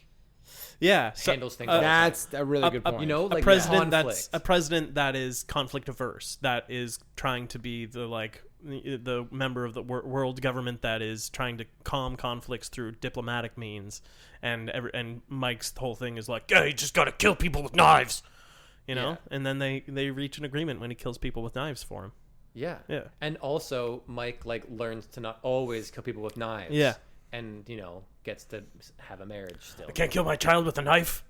Yeah, handles things. all the time. That's a really good point. a president conflict. that's a president that is conflict averse, that is trying to be the member of the world government that is trying to calm conflicts through diplomatic means, and Mike's whole thing is yeah, you just got to kill people with knives, Yeah. and then they reach an agreement when he kills people with knives for him. Yeah. Yeah. And also Mike learns to not always kill people with knives. Yeah. And gets to have a marriage still. I can't kill my child with a knife.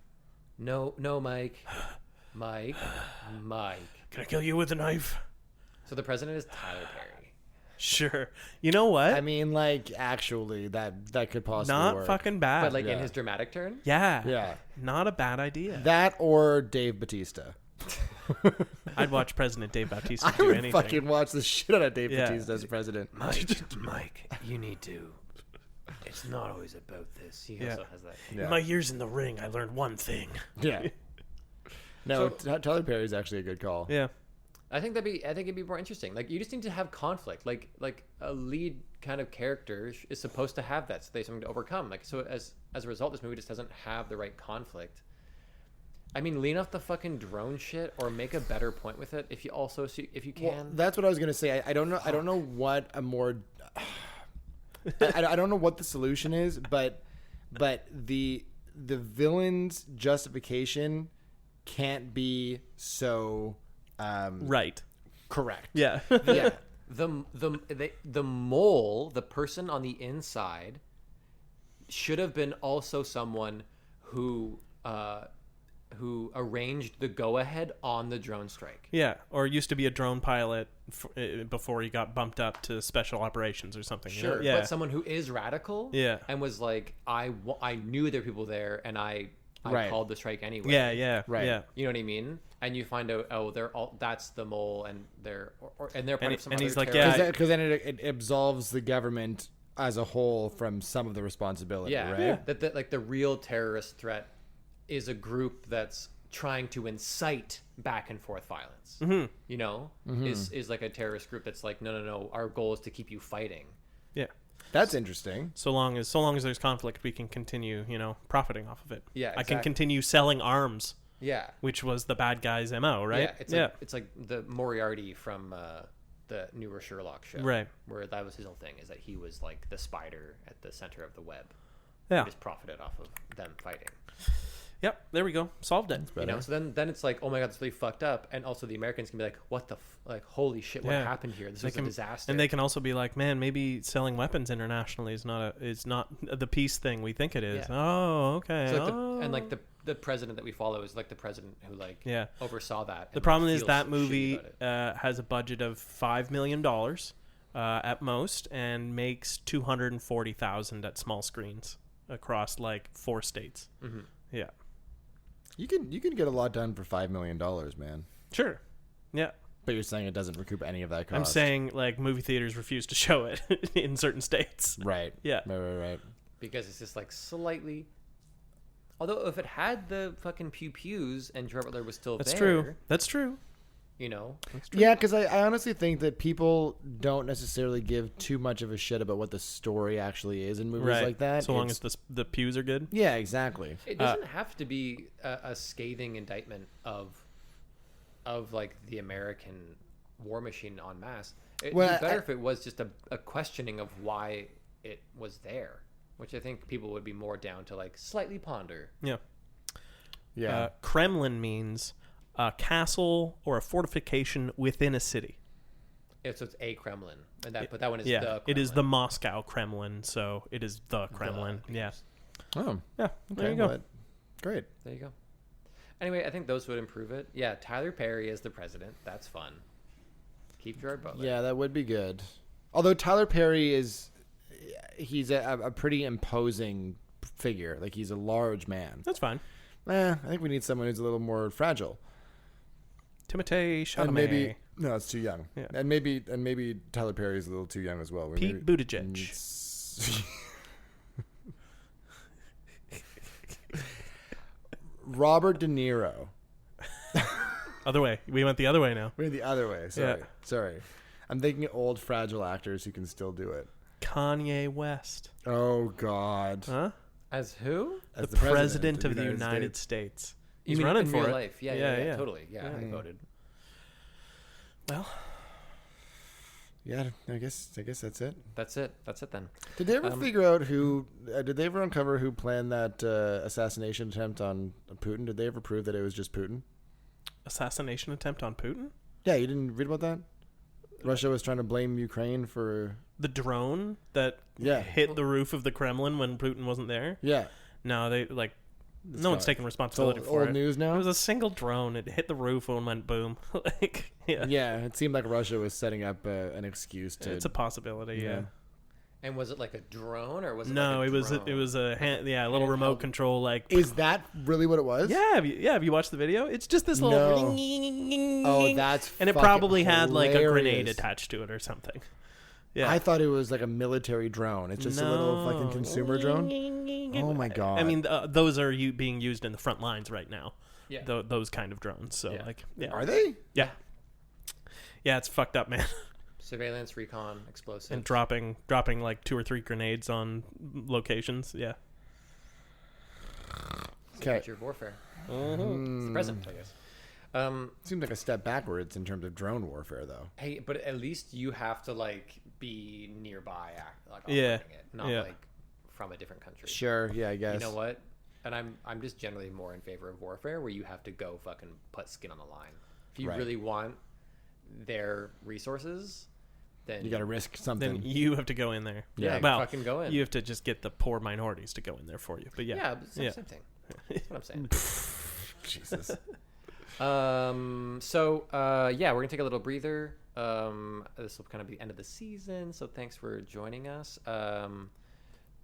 No, Mike. Mike. Can I kill you with a knife? So the president is Tyler Perry. Sure. You know what? I mean, actually, that could possibly Not work. fucking bad. But in his dramatic turn? yeah. Yeah. Not a bad idea. That or Dave Bautista. I'd watch President Dave Bautista I do would anything. fucking watch the shit out of Dave Yeah. Bautista as president. Mike, you need to. It's not always about this. He Yeah. also has that. Yeah. In my years in the ring, I learned one thing. Yeah. No, Tyler Perry is actually a good call. Yeah. I think it'd be more interesting. Like, you just need to have conflict. Like a lead kind of character is supposed to have that, so they have something to overcome. Like, so as a result, this movie just doesn't have the right conflict. I mean, lean off the fucking drone shit, or make a better point with it if you can. Well, that's what I was gonna say. I don't know. I don't know what a more. I don't know what the solution is, but the villain's justification can't be so Right. correct. Yeah. Yeah. The mole, the person on the inside, should have been also someone who arranged the go-ahead on the drone strike. Yeah, or used to be a drone pilot before he got bumped up to special operations or something. Sure, you know? Yeah. but someone who is radical, Yeah. and was like, I knew there were people there, and I Right. called the strike anyway. Yeah. Right. Yeah. You know what I mean? And you find out, they're all, that's the mole, and they're part of some and other he's like, terrorist- yeah, Because then it absolves the government as a whole from some of the responsibility. yeah, Right. That like the real terrorist threat is a group that's trying to incite back and forth violence. Mm-hmm. You know, is like a terrorist group that's like, no, our goal is to keep you fighting. yeah. That's interesting. So long as there's conflict, we can continue, profiting off of it. Yeah, I can exactly. continue selling arms, Yeah, which was the bad guy's MO, right? It's like the Moriarty from the newer Sherlock show, Right. Where that was his whole thing, is that he was like the spider at the center of the web. Yeah. He just profited off of them fighting. Yep. There we go. Solved it. You know, so then it's like, oh my god, that's really fucked up, and also the Americans can be like, what the like, holy shit, what Yeah. happened here? This They was can- a disaster. And they can also be like, man, maybe selling weapons internationally is not the peace thing we think it is. Yeah. Oh, okay. So like oh. and like the president that we follow is like the president who like Yeah. oversaw that. The and, problem like, is feels that shitty movie about it. has a budget of $5 million at most, and makes $240,000 at small screens across like 4 states. Mm-hmm. Yeah. You can get a lot done for $5 million, man. Sure. Yeah. But you're saying it doesn't recoup any of that cost. I'm saying like movie theaters refuse to show it in certain states. Right. Yeah. Right. Because it's just like slightly. Although if it had the fucking pews and Gerard Butler was still That's there, true. That's true. you know. Yeah, because I honestly think that people don't necessarily give too much of a shit about what the story actually is in movies Right. like that. So long as the pews are good. Yeah, exactly. It doesn't have to be a scathing indictment of like the American war machine en masse. It'd Well, be better if it was just a questioning of why it was there, which I think people would be more down to like slightly ponder. Yeah. Yeah. Kremlin means a castle or a fortification within a city. So it's a Kremlin, and but that one is Yeah, the Kremlin. it is the Moscow Kremlin, so it is the Kremlin. Yeah. Oh, Yeah. There you go. well, great. There you go. Anyway, I think those would improve it. Yeah, Tyler Perry is the president. That's fun. Keep Gerard Butler. Yeah, that would be good. Although Tyler Perry he's a pretty imposing figure. Like, he's a large man. That's fine. I think we need someone who's a little more fragile. Timothée Chalamet. And maybe no, it's too young. Yeah. And maybe Tyler Perry is a little too young as well. Pete Buttigieg. Robert De Niro. Other way. We went the other way now. We're the other way. Sorry. Yeah. Sorry. I'm thinking old fragile actors who can still do it. Kanye West. Oh God. Huh? As who? As the president of the United States. You He's mean running in for real it. life. Yeah, totally. Yeah, I voted. Well, Yeah, I guess that's it. That's it then. Did they ever figure out who? Did they ever uncover who planned that assassination attempt on Putin? Did they ever prove that it was just Putin? assassination attempt on Putin? Yeah, you didn't read about that? Russia was trying to blame Ukraine for... The drone that hit the roof of the Kremlin when Putin wasn't there? Yeah. No, they no one's taking responsibility It's for old it. news now? It was a single drone. It hit the roof and went boom. Yeah, it seemed like Russia was setting up an excuse to... It's a possibility, yeah. And was it like a drone or was it No, like a it was drone? it was a little remote control like. Is that really what it was? Yeah, have you watched the video? It's just this little. No. Oh, that's and it fucking probably had like a grenade hilarious. attached to it or something. Yeah, I thought it was like a military drone. It's just a little fucking consumer drone. Oh my God. I mean, those are being used in the front lines right now. those kind of drones. So like, Are they? Yeah, it's fucked up, man. Surveillance, recon, explosive, And dropping like 2 or 3 grenades on locations. Yeah. Okay. Future warfare. It's the present, I guess. Seems like a step backwards in terms of drone warfare, though. Hey, but at least you have to like be nearby, like Yeah. operating it, not like from a different country. Sure. Yeah, I guess. You know what? And I'm just generally more in favor of warfare, where you have to go fucking put skin on the line. If you really want their resources, then You got to risk something. Then you have to go in there. Yeah, Well, fucking go in. you have to just get the poor minorities to go in there for you. But yeah, but same thing. That's what I'm saying. Jesus. So we're gonna take a little breather. This will kind of be the end of the season, so thanks for joining us.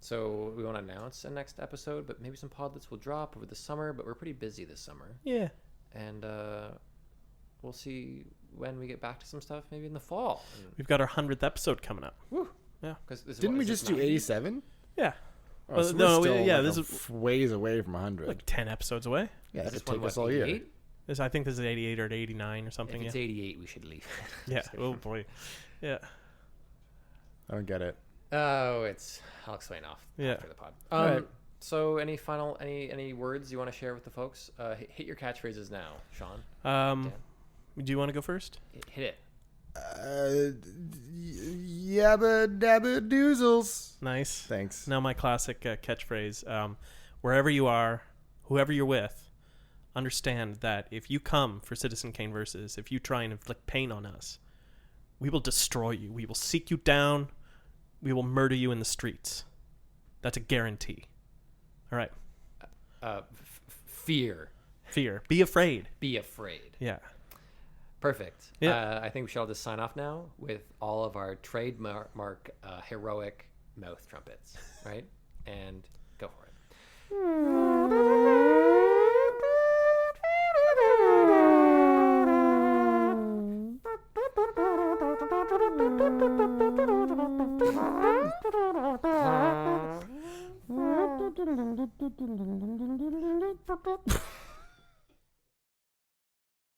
So we won't announce a next episode, but maybe some podlets will drop over the summer. But we're pretty busy this summer, Yeah. and we'll see when we get back to some stuff. Maybe in the fall. We've got our 100th episode coming up. Because Didn't we just do 87? Yeah. Oh, Well, so we're no, still yeah, like this a is ways away from 100. like 10 episodes away. Yeah, that This could one, take what, us all year. 88? I think this is 88 or 89 or something. If it's Yeah. 88, we should leave. Yeah. Oh boy. Yeah. I don't get it. Oh, I'll explain Yeah. after the pod. Alright. So any words you want to share with the folks? Hit your catchphrases now, Sean. Do you want to go first? Hit it. Yabba dabba doozles. Nice. Thanks. Now my classic catchphrase: wherever you are, whoever you're with, understand that if you come for Citizen Kane versus, if you try and inflict pain on us, we will destroy you. We will seek you down. We will murder you in the streets. That's a guarantee. All right. Fear. Fear. Be afraid. Be afraid. Yeah. Perfect. Yeah. I think we should all just sign off now with all of our trademark heroic mouth trumpets, right? And go for it.